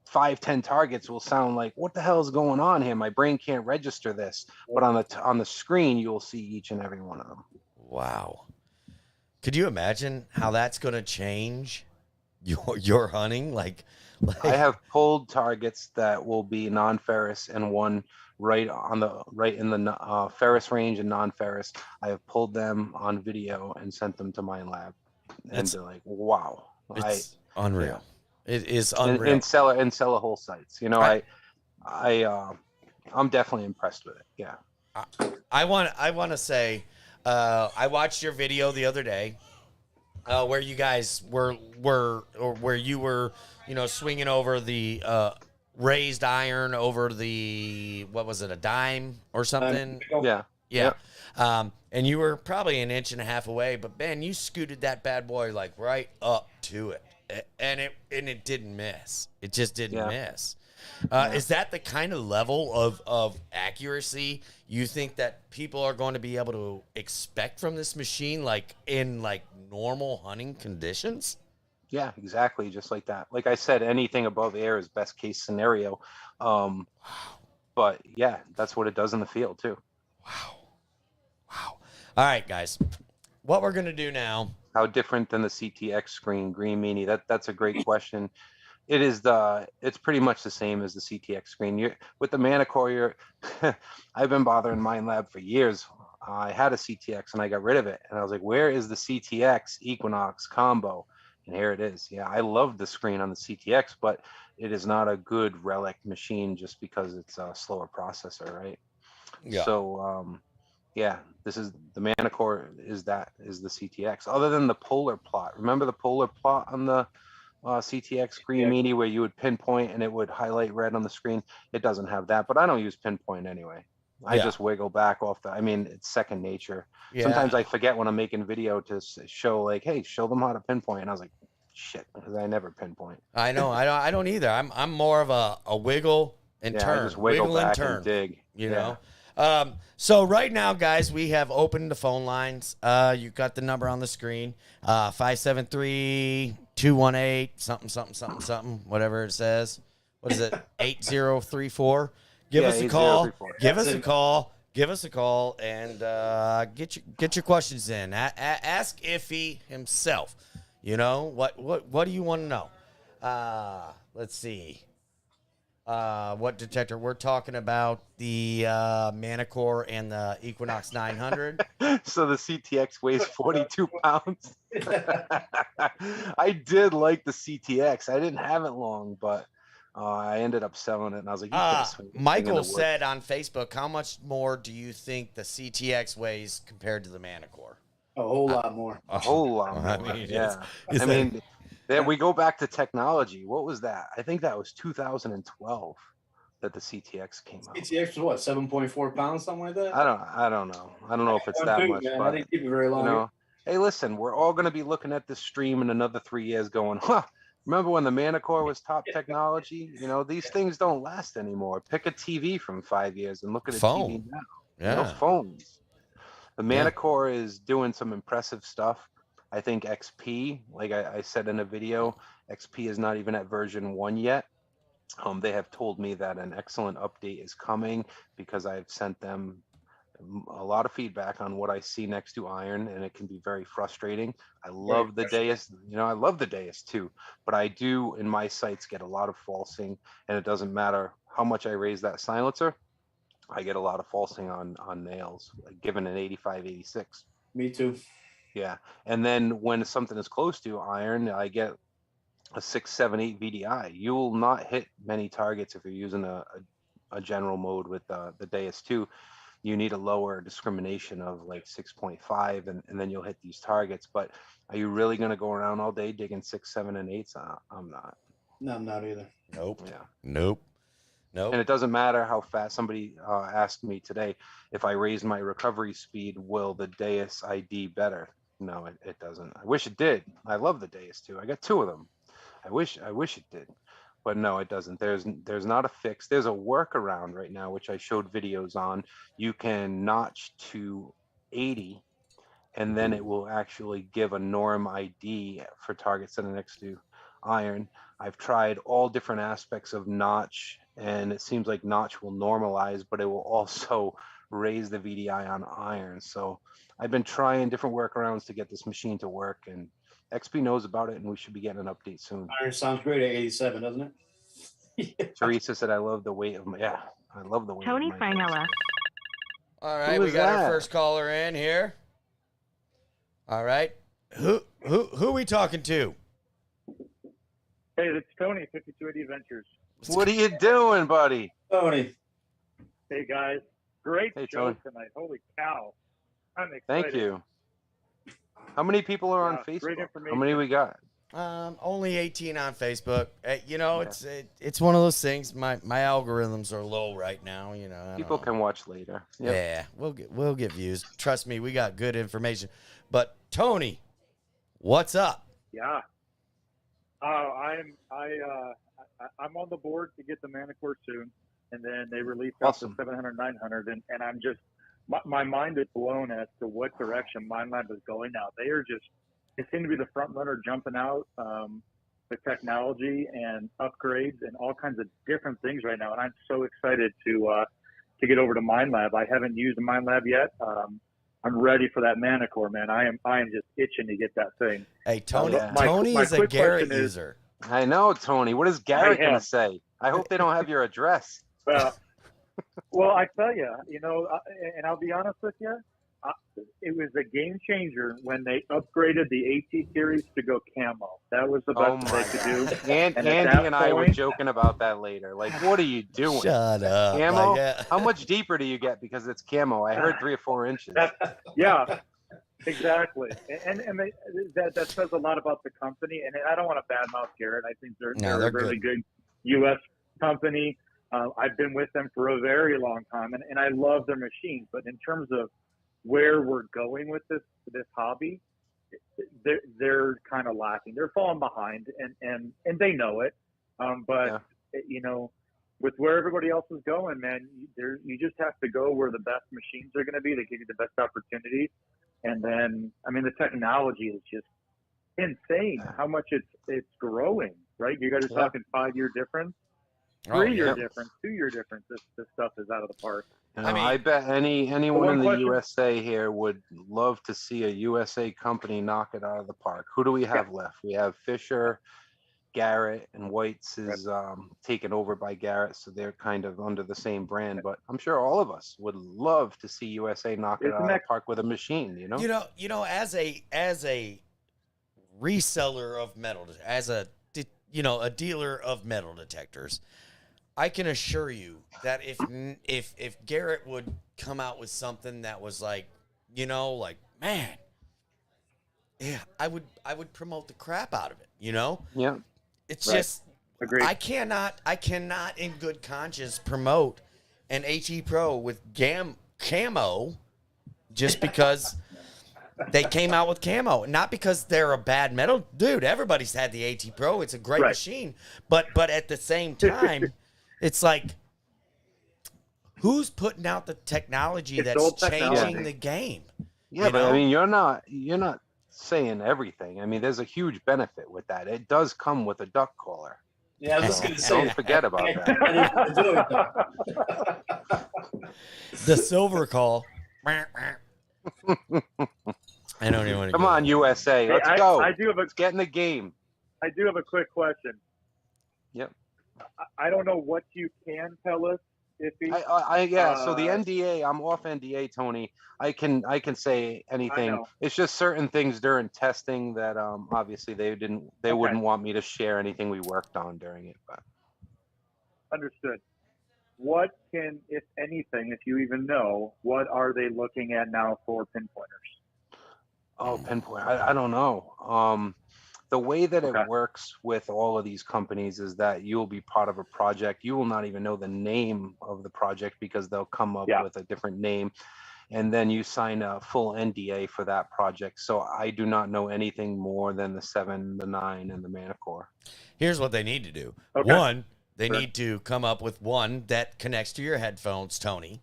5-10 targets will sound like, what the hell is going on here? My brain can't register this. But on the screen, you'll see each and every one of them. Wow. Could you imagine how that's going to change your hunting? Like I have pulled targets that will be non-ferrous and one right in the ferrous range and non-ferrous. I have pulled them on video and sent them to Minelab, and they're like, "Wow, it's unreal." Yeah. It is unreal. In seller whole sites, you know, I'm definitely impressed with it. Yeah. I want to say, I watched your video the other day, where you guys were where you were, swinging over the raised iron over the, what was it, a dime or something? Yeah. Yeah. And you were probably an inch and a half away, but man, you scooted that bad boy like right up to it, and it didn't miss. It just didn't miss. Is that the kind of level of accuracy you think that people are going to be able to expect from this machine, like in like normal hunting conditions? Yeah, exactly. Just like that. Like I said, anything above air is best case scenario. But yeah, that's what it does in the field too. Wow. All right, guys. What we're going to do now. How different than the CTX screen, Green Meanie? That's a great question. It's pretty much the same as the CTX screen. With the Manticore, I've been bothering Minelab for years. I had a CTX and I got rid of it. And I was like, where is the CTX Equinox combo? And here it is. Yeah, I love the screen on the CTX, but it is not a good Relic machine just because it's a slower processor, right? Yeah. So, yeah, this is the Manticore is the CTX. Other than the polar plot. Remember the polar plot on the CTX Green Meanie where you would pinpoint and it would highlight red on the screen? It doesn't have that, but I don't use pinpoint anyway. I just wiggle back off it's second nature. Yeah. Sometimes I forget when I'm making video to show like, hey, show them how to pinpoint. And I was like, shit, because I never pinpoint. I know. I don't either. I'm more of a wiggle and turn. I just wiggle back and turn and dig. You know? So right now, guys, we have opened the phone lines. You got the number on the screen. 573-218 something, whatever it says. What is it? 8034. Give us a call. Give us a call and get your questions in. Ask Iffy himself. What do you want to know? Let's see. What detector? We're talking about the Manticore and the Equinox 900. So the CTX weighs 42 pounds. I did like the CTX. I didn't have it long, but I ended up selling it, and I was like, Michael said on Facebook, how much more do you think the CTX weighs compared to the Manticore? A whole lot more. A whole lot more. Then we go back to technology. What was that? I think that was 2012 that the CTX came out. CTX was what, 7.4 pounds, something like that? I don't know. I don't know if it's that much. But, I didn't keep it very long. Hey, listen, we're all going to be looking at this stream in another 3 years going, remember when the Manticore was top technology? These things don't last anymore. Pick a TV from 5 years and look at a TV now. Yeah. Phones. The Manticore is doing some impressive stuff. I think XP, like I said in a video, XP is not even at version 1 yet. They have told me that an excellent update is coming because I've sent them a lot of feedback on what I see next to iron, and it can be very frustrating. I love the Deus, I love the Deus too, but I do in my sights get a lot of falsing, and it doesn't matter how much I raise that silencer, I get a lot of falsing on nails, like given an 85, 86. Me too. Yeah, and then when something is close to iron, I get a 678 VDI. You will not hit many targets if you're using a general mode with the Deus 2. you need a lower discrimination of like 6.5, and then you'll hit these targets. But are you really going to go around all day digging 6, 7, and 8s? I'm not. No, I'm not either. Nope. Yeah. Nope. And it doesn't matter how fast. Somebody asked me today, if I raise my recovery speed, will the Deus ID better? No, it doesn't. I wish it did. I love the Deus too. I got 2 of them. I wish it did, but no, it doesn't. There's not a fix. There's a workaround right now, which I showed videos on. You can notch to 80, and then it will actually give a norm ID for targets that are next to iron. I've tried all different aspects of notch, and it seems like notch will normalize, but it will also raise the VDI on iron. So I've been trying different workarounds to get this machine to work, and XP knows about it, and we should be getting an update soon. Iron sounds great at 87, doesn't it? Yeah. Teresa said, I love the weight of my, I love the weight Tony of my Finella. All right, we got our first caller in here. All right. Who are we talking to? Hey, it's Tony, 5280 Adventures. What are you doing, buddy? Tony. Hey, guys. Great show Tony. tonight. Holy cow. I'm excited. Thank you. How many people are on great Facebook? information. How many we got? Only 18 on Facebook. You know, it's one of those things. My algorithms are low right now. You know, People can watch later. Yep. Yeah, we'll get views. Trust me, we got good information. But Tony, what's up? Yeah. I'm on the board to get the Manticore soon, and then they released Awesome. up to 700, 900, and I'm just my mind is blown as to what direction Minelab is going now. They seem to be the front runner, jumping out the technology and upgrades and all kinds of different things right now, and I'm so excited to get over to Minelab. I haven't used a Minelab yet. I'm ready for that Manticore, man. I am just itching to get that thing. Hey, Tony. My Tony is a quick Garrett question user. I know, Tony. What is Garrett going to say? I hope they don't have your address. Well, I tell you, and I'll be honest with you, it was a game changer when they upgraded the AT series to go camo. That was the best they could do. And Andy and I were joking about that later. Like, what are you doing? Shut up. Camo? Like, How much deeper do you get because it's camo? I heard 3 or 4 inches. Yeah, exactly. And that says a lot about the company. And I don't want to badmouth Garrett. I think they're a really good U.S. company. I've been with them for a very long time, and I love their machines. But in terms of where we're going with this hobby, they're kind of lacking. They're falling behind, and they know it. But with where everybody else is going, man, you just have to go where the best machines are going to be. They give you the best opportunities, and then the technology is just insane. How much it's growing, right? You guys are talking 5-year difference. 3-year difference, 2-year difference. This stuff is out of the park. I bet anyone in the USA here would love to see a USA company knock it out of the park. Who do we have left? We have Fisher, Garrett, and White's is taken over by Garrett, so they're kind of under the same brand. But I'm sure all of us would love to see USA knock it out of the park with a machine. You know, as a reseller of metal, as a dealer of metal detectors, I can assure you that if Garrett would come out with something that was like, man, yeah, I would promote the crap out of it, Yeah. It's just, agreed. I cannot in good conscience promote an HE Pro with camo just because they came out with camo, not because they're a bad metal. Dude, everybody's had the AT Pro. It's a great machine. But at the same time, it's like, who's putting out the technology that's changing the game? Yeah, but you're not saying everything. There's a huge benefit with that. It does come with a duck collar. Yeah, I was just going to say. Don't forget about that. The silver call. I don't even want to. Come on, USA. Let's go. Let's get in the game. I do have a quick question. Yep. I don't know what you can tell us. So the NDA, I'm off NDA, Tony. I can say anything. It's just certain things during testing that obviously they wouldn't want me to share anything we worked on during it. But understood. what can, if anything, if you even know, what are they looking at now for pinpointers? Oh, pinpoint. I don't know. The way that Okay. it works with all of these companies is that you'll be part of a project. You will not even know the name of the project because they'll come up with a different name. And then you sign a full NDA for that project. So I do not know anything more than the 7, the 9, and the Manticore. Here's what they need to do. Okay. One, they need to come up with one that connects to your headphones, Tony.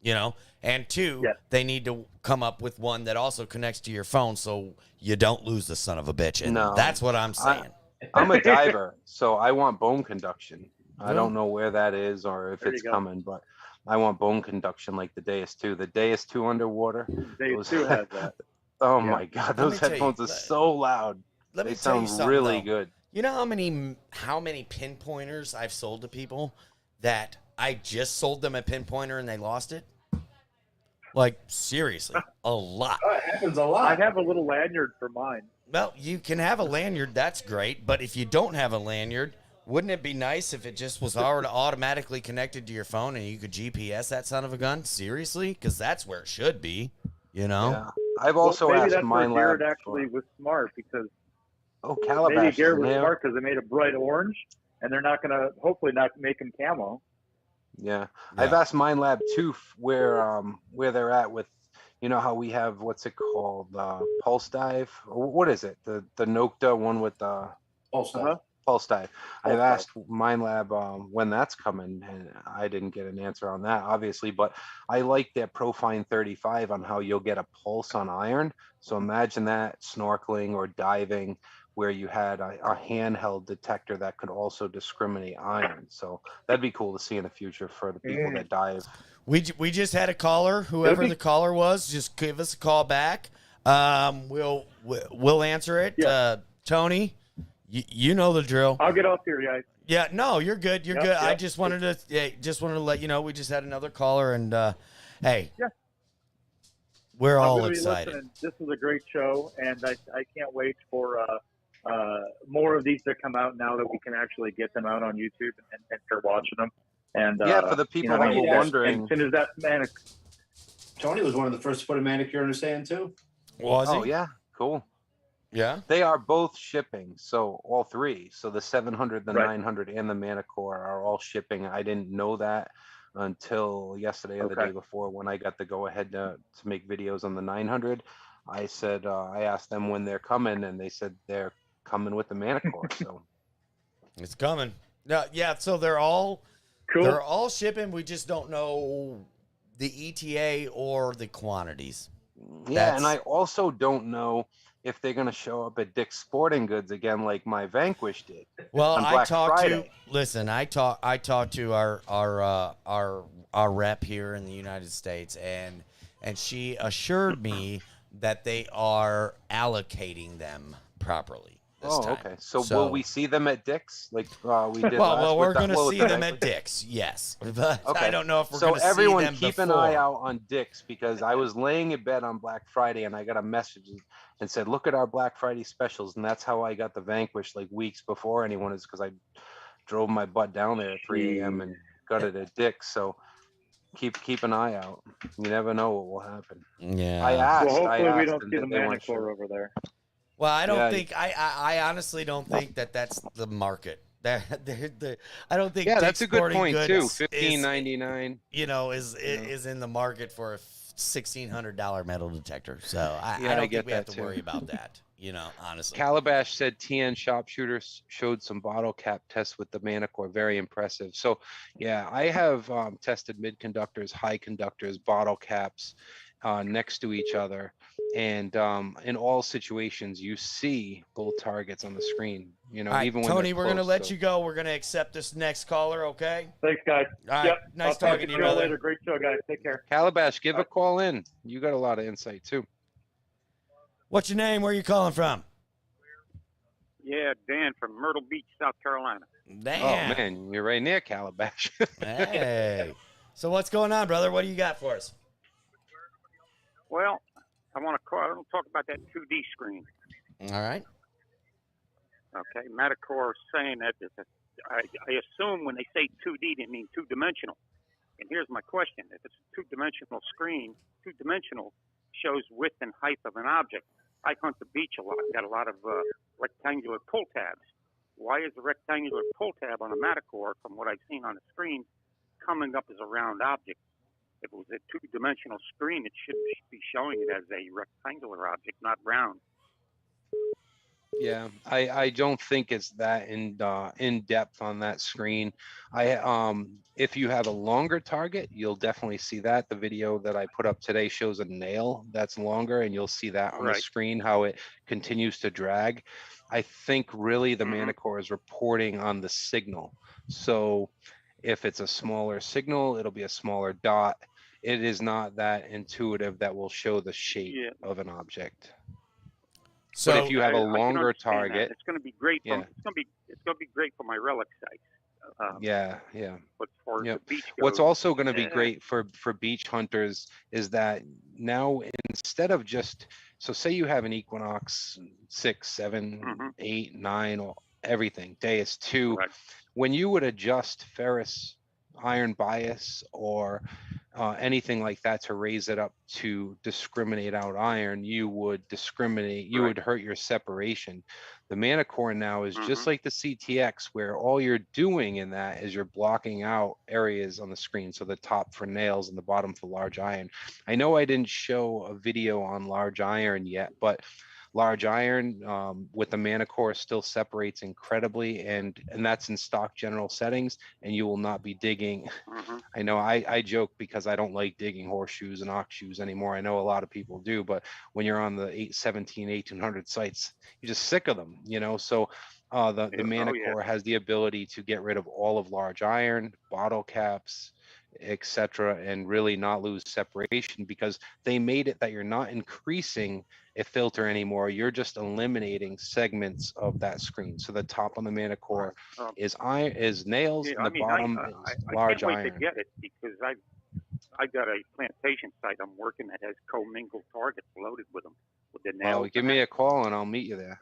You know, and two, they need to come up with one that also connects to your phone so you don't lose the son of a bitch. And that's what I'm saying. I'm a diver, so I want bone conduction. I don't know where that is or if it's coming, but I want bone conduction like the Deus 2. The Deus 2 underwater. Deus 2 has that. Oh my God, those headphones are so loud. They sound really good. You know how many pinpointers I've sold to people that I just sold them a pinpointer and they lost it? Like, seriously, a lot. Oh, it happens a lot. I have a little lanyard for mine. Well, you can have a lanyard. That's great. But if you don't have a lanyard, wouldn't it be nice if it just was already automatically connected to your phone and you could GPS that son of a gun? Seriously? Because that's where it should be, you know? Yeah. I've also asked Minelab. Garrett actually was smart because Calabash maybe Garrett was smart because they made a bright orange and they're not going to, hopefully not make them camo. Yeah. I've asked Minelab too where they're at with, you know how we have, what's it called, Pulse Dive? What is it? The Nocta one with the Pulse Dive. Pulse Dive. I've asked Minelab when that's coming, and I didn't get an answer on that, obviously. But I like their Profine 35 on how you'll get a pulse on iron. So imagine that snorkeling or diving, where you had a handheld detector that could also discriminate iron. So that'd be cool to see in the future for the people that dive. We just had a caller. Whoever the caller was, just give us a call back. We'll answer it. Yeah. Tony, you know the drill. I'll get off here, guys. Yeah, no, you're good. You're good. I just wanted to let you know we just had another caller, and hey, we're all excited. This is a great show, and I can't wait for more of these to come out now that we can actually get them out on YouTube and start watching them. And for the people that were wondering, as soon as that Tony was one of the first to put a manicure in his hand too. Was he? Oh yeah, cool. Yeah, they are both shipping. So all three. So the 700, the 900, and the Manticore are all shipping. I didn't know that until yesterday or the day before when I got the go ahead to make videos on the 900. I said I asked them when they're coming, and they said they're coming with the Manticore. So it's coming. No, yeah. So they're all cool. They're all shipping. We just don't know the ETA or the quantities. Yeah, and I also don't know if they're going to show up at Dick's Sporting Goods again, like my Vanquish did. Well, I talked Friday. I talked to our rep here in the United States, and she assured me that they are allocating them properly. Okay. So will we see them at Dick's like we did? Well, we're going to see them at Dick's, yes. But I don't know if we're going to see them everyone keep before. an eye out on Dick's, because I was laying in bed on Black Friday and I got a message and said, "Look at our Black Friday specials," and that's how I got the Vanquish like weeks before anyone, is because I drove my butt down there at 3 a.m. and got it at Dick's. So keep an eye out. You never know what will happen. Yeah. I asked. Well, hopefully we don't see the Manticore Manticore over there. Well, I don't think I honestly don't think that's the market. I don't think. Yeah, that's a good point too. $15.99. You know, is in the market for a $1,600 metal detector. So I don't think we have to worry about that. You know, honestly. Calabash said TN Sharpshooters showed some bottle cap tests with the Manticore. Very impressive. So yeah, I have tested mid conductors, high conductors, bottle caps next to each other. And in all situations, you see both targets on the screen. You know, all right, even when Tony, we're going to let you go. We're going to accept this next caller, okay? Thanks, guys. All right, nice talking to you, brother. Later. Great show, guys. Take care. Calabash, give a call in. You got a lot of insight, too. What's your name? Where are you calling from? Yeah, Dan from Myrtle Beach, South Carolina. Damn. Oh, man, you're right near Calabash. Hey. So what's going on, brother? What do you got for us? Well, I want to talk about that 2D screen. All right. Okay, Manticore is saying that I assume when they say 2D, they mean two-dimensional. And here's my question: if it's a two-dimensional screen, two-dimensional shows width and height of an object. I hunt the beach a lot. Got a lot of rectangular pull tabs. Why is the rectangular pull tab on a Manticore, from what I've seen on the screen, coming up as a round object? If it was a two-dimensional screen, it should be showing it as a rectangular object, not round. Yeah, I don't think it's that in depth on that screen. If you have a longer target, you'll definitely see that. The video that I put up today shows a nail that's longer, and you'll see that on the screen, how it continues to drag. I think really the Manticore is reporting on the signal. So if it's a smaller signal, it'll be a smaller dot. It is not that intuitive that will show the shape of an object. So but if you have a longer target, it's going to be great. It's going to be great for my Relic sites. Yeah. But for the beach goes, what's also going to be great for beach hunters is that now, instead of just, so say you have an Equinox 6, 7, 8, 9, or everything. Day is 2. Correct. When you would adjust ferrous iron bias or anything like that to raise it up to discriminate out iron, you would discriminate, you would hurt your separation. The Manticore now is just like the CTX, where all you're doing in that is you're blocking out areas on the screen. So the top for nails and the bottom for large iron. I know I didn't show a video on large iron yet, but large iron with the Manticore still separates incredibly, and that's in stock general settings, and you will not be digging. I know I joke because I don't like digging horseshoes and ox shoes anymore. I know a lot of people do, but when you're on the 817, 1800 sites, you're just sick of them, you know? So the Manticore has the ability to get rid of all of large iron, bottle caps, etc., and really not lose separation, because they made it that you're not increasing a filter anymore. You're just eliminating segments of that screen. So the top on the Manticore is nails, and the bottom is large iron. I can't wait to get it, because I got a plantation site I'm working that has commingled targets loaded with them, with the nails. Well, give me a call and I'll meet you there.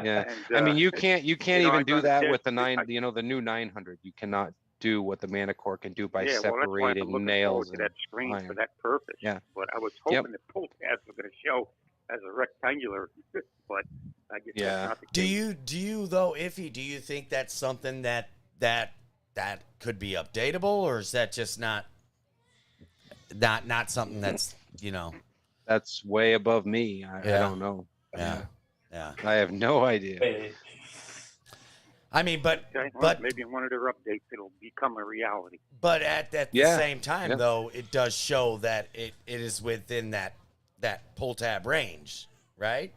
Yeah, and, I mean, you can't even do that with the the new 900. You cannot do what the Manticore can do by separating nails to that screen iron. For that purpose. Yeah, but I was hoping the pull tabs were going to show as a rectangular, but I guess that's not the case. Do you though, Iffy? Do you think that's something that could be updatable, or is that just not something that's that's way above me? I don't know. Yeah. I have no idea. I mean, but maybe in one of their updates it'll become a reality. But at the same time, though, it does show that it is within that pull tab range, right?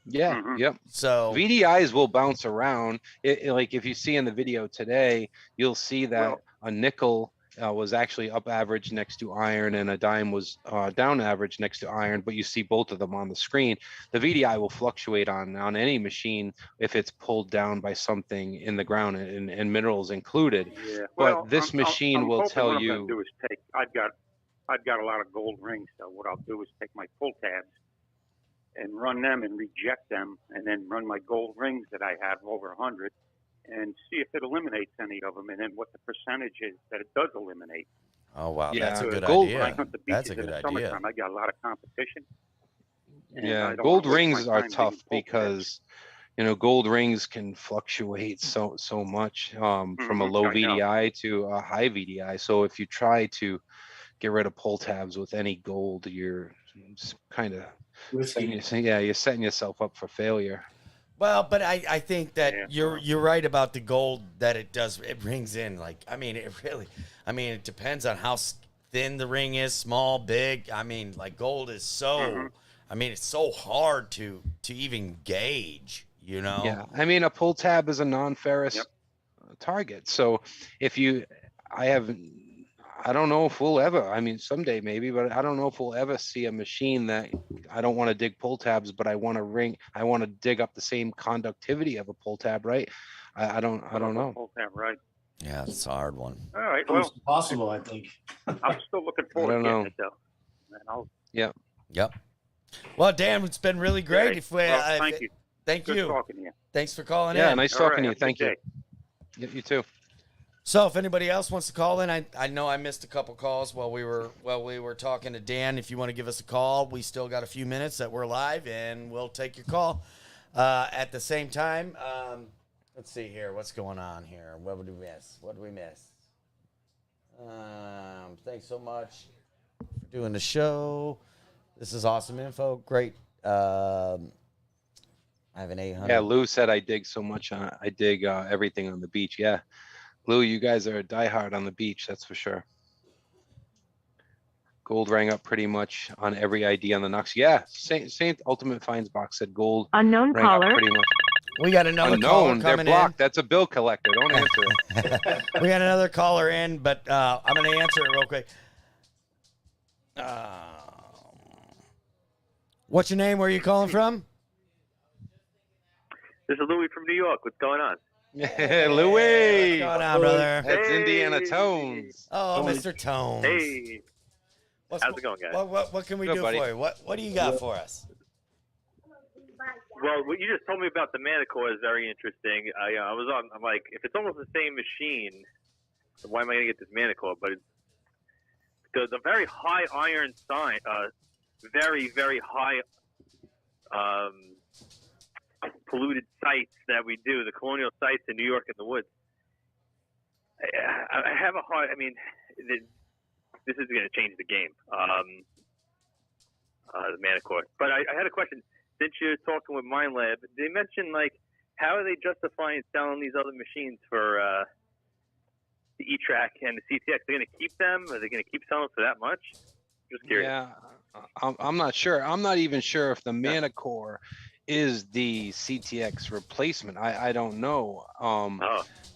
Yeah. Yep. So VDIs will bounce around. Like if you see in the video today, you'll see that a nickel was actually up average next to iron, and a dime was down average next to iron, but you see both of them on the screen. The VDI will fluctuate on any machine if it's pulled down by something in the ground, and minerals included. Yeah. But this machine will tell you. What I'm going to do is I've got a lot of gold rings, so what I'll do is take my pull tabs and run them and reject them, and then run my gold rings that I have over 100. And see if it eliminates any of them, and then what the percentage is that it does eliminate. Oh wow, that's a good idea. When I hunt the beaches in the summertime, I got a lot of competition. Yeah, gold rings are tough because gold rings can fluctuate so much from a low VDI to a high VDI. So if you try to get rid of pull tabs with any gold, you're kind of you're setting yourself up for failure. Well, but I think that you're right about the gold, that it rings in. Like, I mean, it depends on how thin the ring is, small, big. I mean, like, gold is so, it's so hard to even gauge, Yeah, I mean, a pull tab is a non-ferrous target. So I don't know if we'll ever, someday maybe, but I don't know if we'll ever see a machine that I don't want to dig pull tabs, but I want to dig up the same conductivity of a pull tab, right? I don't know. Pull tab, right? Yeah, it's a hard one. All right, well, it's possible, I think. I'm still looking forward to getting it, though. Yep. Well, Dan, it's been really great. Thank you. Thank Good you. talking to you. Thanks for calling in. Yeah, nice talking to you. Thank you. Day. You too. So if anybody else wants to call in, I know I missed a couple calls while we were talking to Dan. If you want to give us a call, we still got a few minutes that we're live, and we'll take your call. At the same time, let's see here. What's going on here? What did we miss? What did we miss? Thanks so much for doing the show. This is awesome info. Great. I have an 800. Yeah, Lou said I dig so much. I dig everything on the beach. Yeah, Lou, you guys are a diehard on the beach. That's for sure. Gold rang up pretty much on every ID on the Knox. Yeah, Saint Ultimate Finds box said gold. Unknown rang up caller. pretty much. We got another caller Unknown. They're coming blocked. in. That's a bill collector. Don't answer it. We got another caller in, but I'm going to answer it real quick. What's your name? Where are you calling from? This is Louis from New York. What's going on? Yeah, Louis. What's going on, brother? That's Hey. Indiana Tones. Oh, Mr. Tones. Hey, how's it going, guys? What can we Good, do buddy. for you? What do you got for us? Well, what you just told me about the Manticore is very interesting. I'm like, if it's almost the same machine, then why am I going to get this Manticore? But it's the very high iron sign, very, very high polluted sites that we do, the colonial sites in New York in the woods. I have a hard, this is going to change the game, the Manticore. But I had a question. Since you're talking with Minelab, they mentioned, like, how are they justifying selling these other machines for the E-Track and the CTX? They're going to keep them? Are they going to keep selling for that much? Just curious. Yeah, I'm not sure. I'm not even sure if the Manticore is the CTX replacement. I don't know.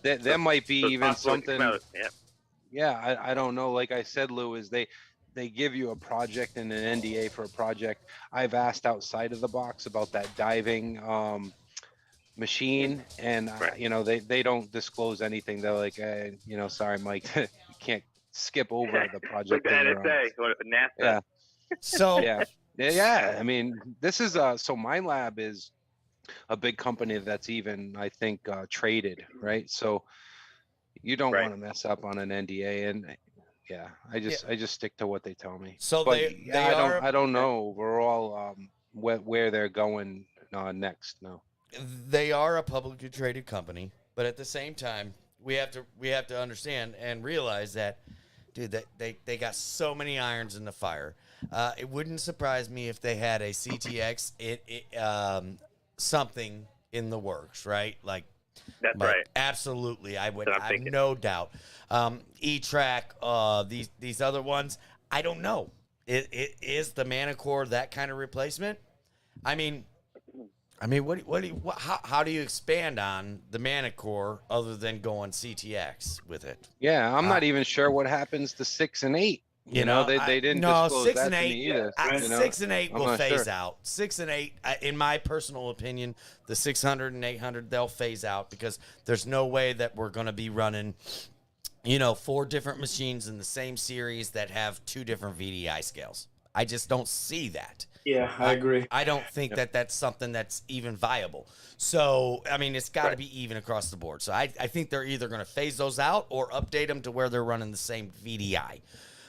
There might be So it's even possible it could something. come out, yeah. Yeah, I don't know. Like I said, Lou, is they give you a project and an NDA for a project. I've asked outside of the box about that diving machine, and Right. they don't disclose anything. They're like, sorry, Mike, you can't skip over the project. Like the that you're on." NSA, what, NASA. Yeah. So Yeah. I mean, this is so Minelab is a big company that's even, I think, traded, right? So you don't Right. want to mess up on an NDA, and yeah, I just stick to what they tell me. So But they I don't know overall where they're going next. No. they are a publicly traded company, but at the same time, we have to understand and realize that, dude, that they got so many irons in the fire. It wouldn't surprise me if they had a CTX something in the works, right? Like, That's but right. absolutely, I would. That's what I'm I have thinking. no doubt. E-Track, these other ones, I don't know. Is the Manticore that kind of replacement? I mean, how do you expand on the Manticore other than going CTX with it? Yeah, I'm not even sure what happens to 6 and 8. You know, they didn't no, disclose 6 that and to 8. me either. 6 and 8 I'm will not phase sure. out. 6 and 8, in my personal opinion, the 600 and 800 they'll phase out because there's no way that we're going to be running, 4 different machines in the same series that have 2 different VDI scales. I just don't see that. Yeah, I agree. I don't think that that's something that's even viable. So, I mean, it's got to be even across the board. So I think they're either going to phase those out or update them to where they're running the same VDI.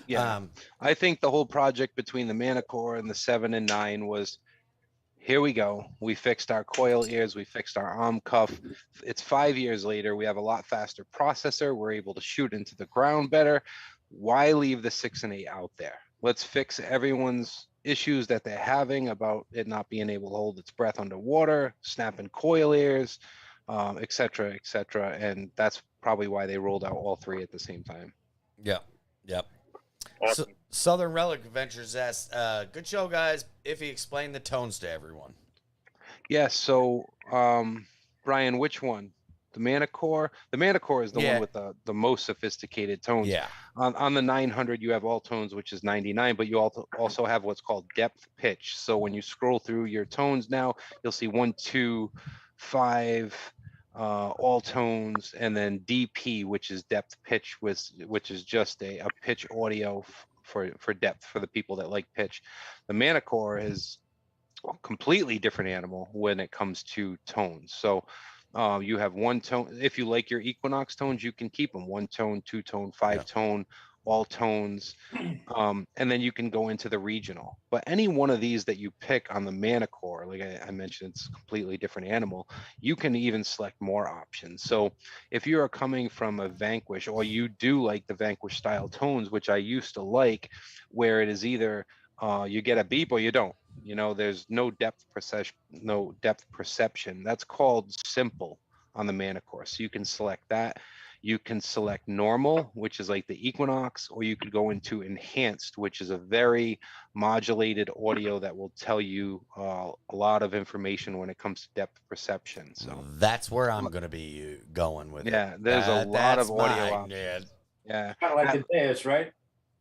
Yeah, I think the whole project between the Manticore and the 7 and 9 was, here we go. We fixed our coil ears. We fixed our arm cuff. It's 5 years later. We have a lot faster processor. We're able to shoot into the ground better. Why leave the 6 and 8 out there? Let's fix everyone's issues that they're having about it not being able to hold its breath underwater, snapping coil ears, et cetera, et cetera. And that's probably why they rolled out all 3 at the same time. Yep. Awesome. Southern Relic Adventures asks, good show, guys. Iffy, explain the tones to everyone. Yeah, so Brian, which one? The Manticore? The Manticore is the one with the most sophisticated tones. Yeah. On the 900, you have all tones, which is 99, but you also have what's called depth pitch. So when you scroll through your tones now, you'll see 1, 2, 5, all tones, and then DP, which is depth pitch, which is just a pitch audio for depth for the people that like pitch. The Manticore is a completely different animal when it comes to tones. So You have one tone. If you like your Equinox tones, you can keep them one tone, two tone, five tone, all tones. And then you can go into the regional. But any one of these that you pick on the Manticore, like I mentioned, it's a completely different animal. You can even select more options. So if you are coming from a Vanquish, or you do like the Vanquish style tones, which I used to like, where it is either you get a beep or you don't. You know, there's no depth perception. That's called simple on the Manticore. So you can select that. You can select normal, which is like the Equinox, or you could go into enhanced, which is a very modulated audio that will tell you a lot of information when it comes to depth perception. So that's where I'm going to be going with it. Yeah, there's a lot of audio options. Yeah. Kind of like the Deus, right?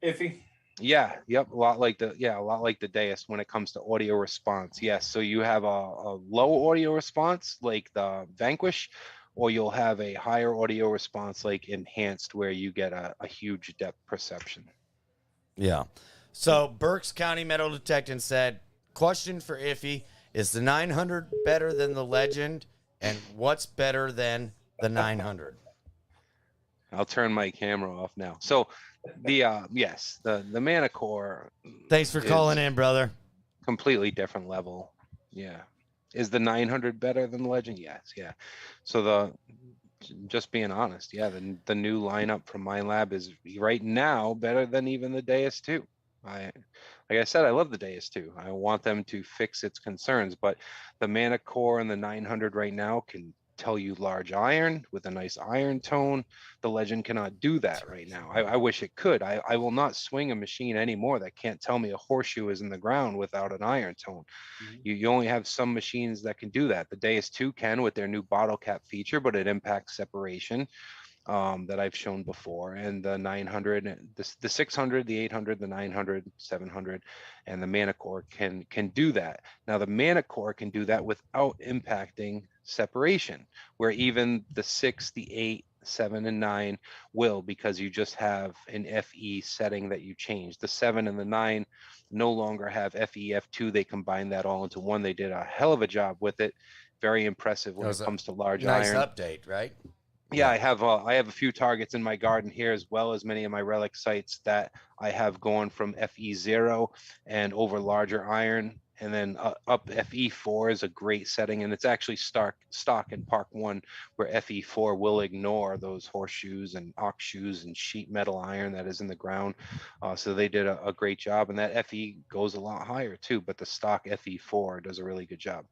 Iffy. Yeah, yep, a lot like the Deus when it comes to audio response. Yes, so you have a low audio response like the Vanquish, or you'll have a higher audio response like enhanced, where you get a huge depth perception. Yeah. So Berks County Metal Detecting said, question for Iffy, is the 900 better than the Legend, and what's better than the 900? I'll turn my camera off now. So the yes, the Manticore. Thanks for calling in, brother. Completely different level. Yeah. Is the 900 better than the Legend? Yes. Yeah. So just being honest, yeah, the new lineup from Minelab is right now better than even the Deus 2. Like I said, I love the Deus 2. I want them to fix its concerns, but the Manticore and the 900 right now can tell you large iron with a nice iron tone. The Legend cannot do that right now. I wish it could. I will not swing a machine anymore that can't tell me a horseshoe is in the ground without an iron tone. You only have some machines that can do that. The Deus 2 can with their new bottle cap feature, but it impacts separation that I've shown before. And the 900, the 600, the 800, the 900, 700, and the Manticore can do that. Now the Manticore can do that without impacting separation, where even the 6, the 8, 7, and 9 will, because you just have an FE setting that you change. The 7 and the 9 no longer have FE, F2. They combine that all into one. They did a hell of a job with it. Very impressive when it comes to large iron. Nice update, right? Yeah, I have a few targets in my garden here, as well as many of my relic sites that I have going from FE0 and over larger iron, and then up FE4 is a great setting, and it's actually stock in Park 1, where FE4 will ignore those horseshoes and ox shoes and sheet metal iron that is in the ground. So they did a great job, and that FE goes a lot higher too, but the stock FE4 does a really good job.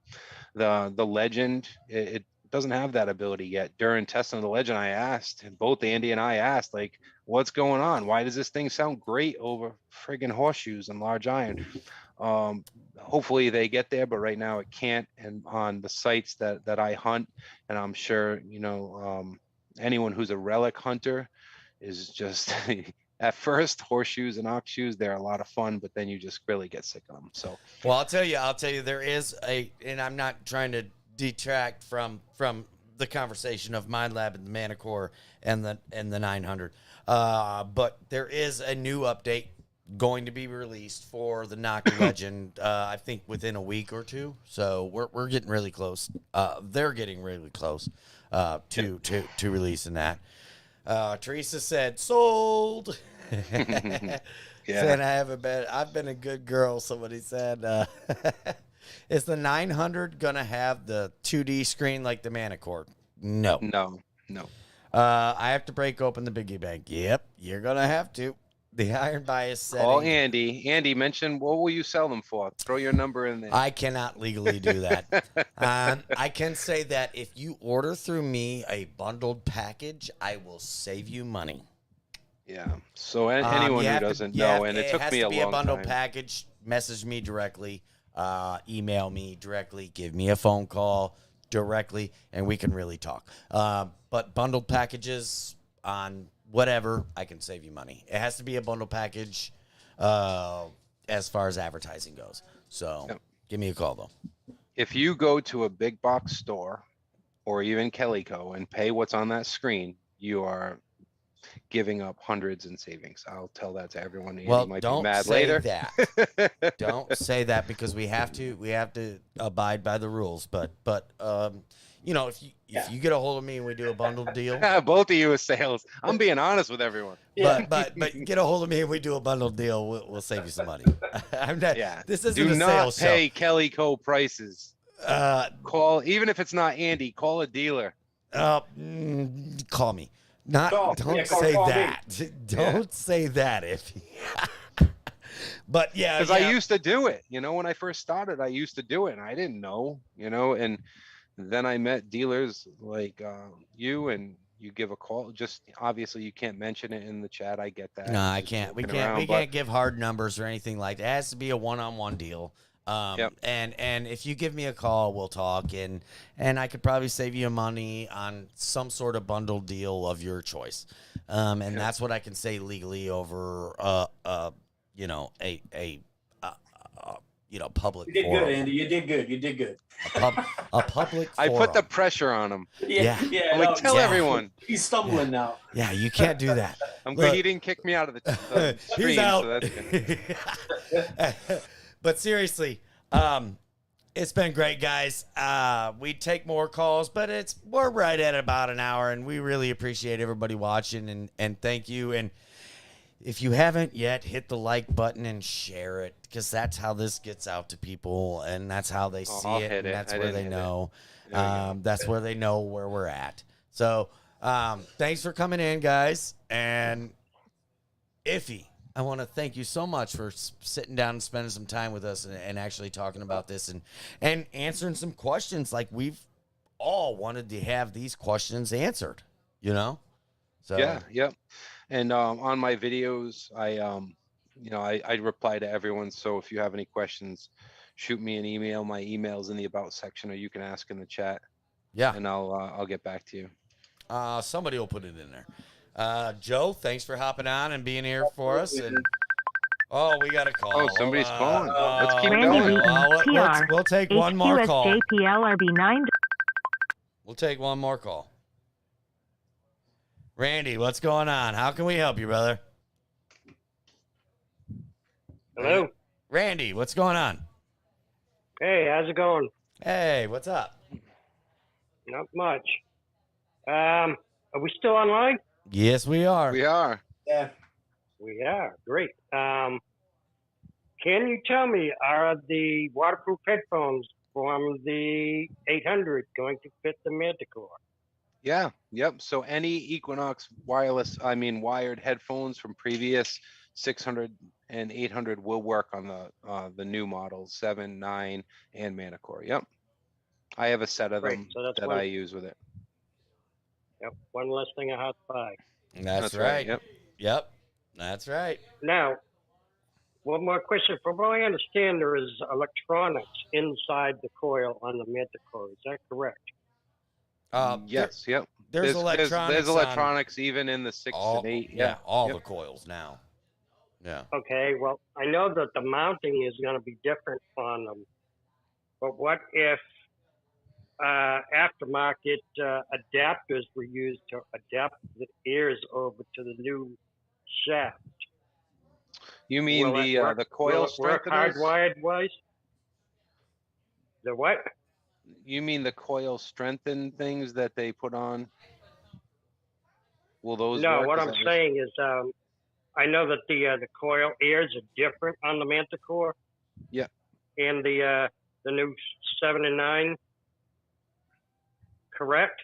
The Legend, it doesn't have that ability yet. During testing of the Legend, I asked, and both Andy and I asked, like, what's going on? Why does this thing sound great over friggin' horseshoes and large iron? Hopefully they get there, but right now it can't. And on the sites that I hunt, and I'm sure, anyone who's a relic hunter is just at first, horseshoes and ox shoes, they're a lot of fun, but then you just really get sick of them. So, well, I'll tell you, there is and I'm not trying to detract from the conversation of Minelab and the Manticore and the 900, but there is a new update going to be released for the Nock Legend. I think within a week or two. So we're getting really close. They're getting really close to releasing that. Teresa said sold. yeah. Said I've been a good girl. Somebody said. Is the 900 going to have the 2D screen like the Manticore? No. I have to break open the Biggie Bank. Yep, you're going to have to. The iron bias setting. Call Andy. Andy, mention what will you sell them for? Throw your number in there. I cannot legally do that. I can say that if you order through me a bundled package, I will save you money. Yeah. So anyone who doesn't know, and it took me a long time. It has to be a bundled package. Message me directly. Email me directly, give me a phone call directly, and we can really talk. But bundled packages on whatever, I can save you money. It has to be a bundle package as far as advertising goes. So Give me a call, though. If you go to a big box store or even Kellyco and pay what's on that screen, you are giving up hundreds in savings. I'll tell that to everyone. Andy well, might don't be mad say later. that. Don't say that, because we have to abide by the rules. But you know, if you get a hold of me and we do a bundled deal, Both of you are sales. I'm being honest with everyone. but get a hold of me and we do a bundled deal, we'll save you some money. I'm not. Yeah. This isn't Do a not sales pay Kelly Co prices. show. Call, even if it's not Andy, call a dealer. Call me. Don't say that. Don't say that if. But yeah, because I used to do it. You know, when I first started, I used to do it, and I didn't know. You know, and then I met dealers like you, and you give a call. Just obviously, you can't mention it in the chat. I get that. No, I can't. We can't give hard numbers or anything like that. It has to be a one-on-one deal. And if you give me a call, we'll talk, and I could probably save you money on some sort of bundled deal of your choice. And that's what I can say legally over you know, public. You did forum. good, Andy. You did good. You did good. A public. I forum. put the pressure on him. Yeah. I'm like, tell everyone. He's stumbling now. Yeah, you can't do that. I'm good. He didn't kick me out of the stream. He's out. So that's good. But seriously, it's been great, guys. We take more calls, but we're right at about an hour, and we really appreciate everybody watching, and thank you. And if you haven't yet, hit the like button and share it, because that's how this gets out to people, and that's how they see it, and that's where they know. That's where they know where we're at. So thanks for coming in, guys. And Iffy, I want to thank you so much for sitting down and spending some time with us and actually talking about this and answering some questions. Like, we've all wanted to have these questions answered, you know? So Yeah. And on my videos, I reply to everyone. So if you have any questions, shoot me an email. My email's in the about section, or you can ask in the chat. Yeah. And I'll get back to you. Somebody will put it in there. Joe, thanks for hopping on and being here for us. And we got a call. Oh, somebody's calling. Let's keep Randy going. We'll take one more call. JPLRB9. We'll take one more call. Randy, what's going on? How can we help you, brother? Hello. Randy, what's going on? Hey, how's it going? Hey, what's up? Not much. Are we still online? Yes, we are. We are. Yeah. We are. Great. Can you tell me, are the waterproof headphones from the 800 going to fit the Manticore? Yeah. Yep. So any Equinox wired headphones from previous 600 and 800 will work on the new models 7, 9, and Manticore. Yep. I have a set of them that I use with it. Yep. One less thing I have to buy. That's right. Yep. That's right. Now, one more question. From what I understand, there is electronics inside the coil on the Manticore. Is that correct? Yes. Yep. There's electronics. There's electronics even in the 6 and 8. Yeah. All the coils now. Yeah. Okay. Well, I know that the mounting is going to be different on them, but what if aftermarket adapters were used to adapt the ears over to the new shaft? You mean the coil work hardwired wise? The what? You mean the coil strengthen things that they put on? Will those No, work? what I'm saying is I know that the coil ears are different on the Manticore. Yeah. And the new 7 and 9, correct?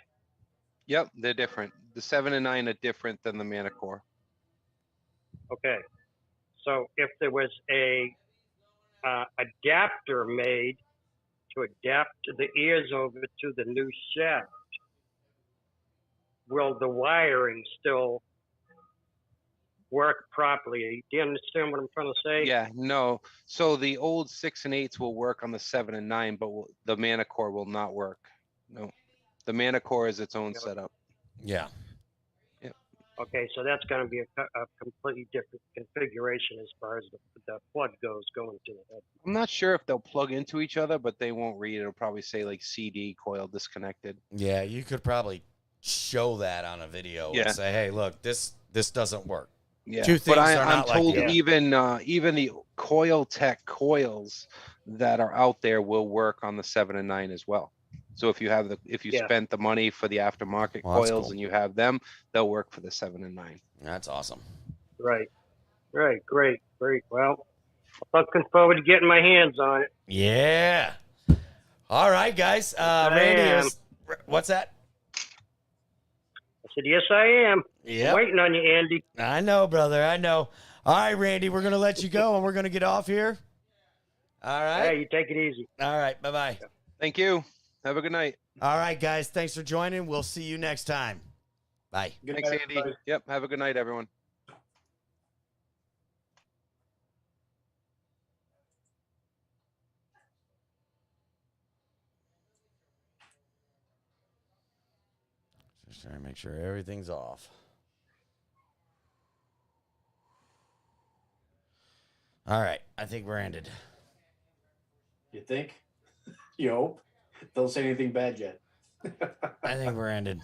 Yep, they're different. The 7 and 9 are different than the Manticore. Okay. So if there was a adapter made to adapt the ears over to the new shaft, will the wiring still work properly? Do you understand what I'm trying to say? Yeah, no. So the old 6 and 8s will work on the 7 and 9, but the Manticore will not work. No. The Manticore is its own setup. Yeah. Okay, so that's going to be a completely different configuration as far as the plug goes going to the head. I'm not sure if they'll plug into each other, but they won't read. It'll probably say like CD coil disconnected. Yeah, you could probably show that on a video and say, "Hey, look, this doesn't work." Yeah, Two things but are I'm not told like even the Coil Tech coils that are out there will work on the 7 and 9 as well. So if you have if you spent the money for the aftermarket coils cool. and you have them, they'll work for the 7 and 9. That's awesome. Right. Great. Well, I'm looking forward to getting my hands on it. Yeah. All right, guys. Randy, what's that? I said, yes, I am. Yeah. Waiting on you, Andy. I know, brother. I know. All right, Randy, we're going to let you go and we're going to get off here. All right. Hey, you take it easy. All right. Bye-bye. Thank you. Have a good night. All right, guys. Thanks for joining. We'll see you next time. Bye. Thanks, Andy. Everybody. Yep. Have a good night, everyone. Just trying to make sure everything's off. All right. I think we're ended. You think? You hope? Don't say anything bad yet. I think we're ended.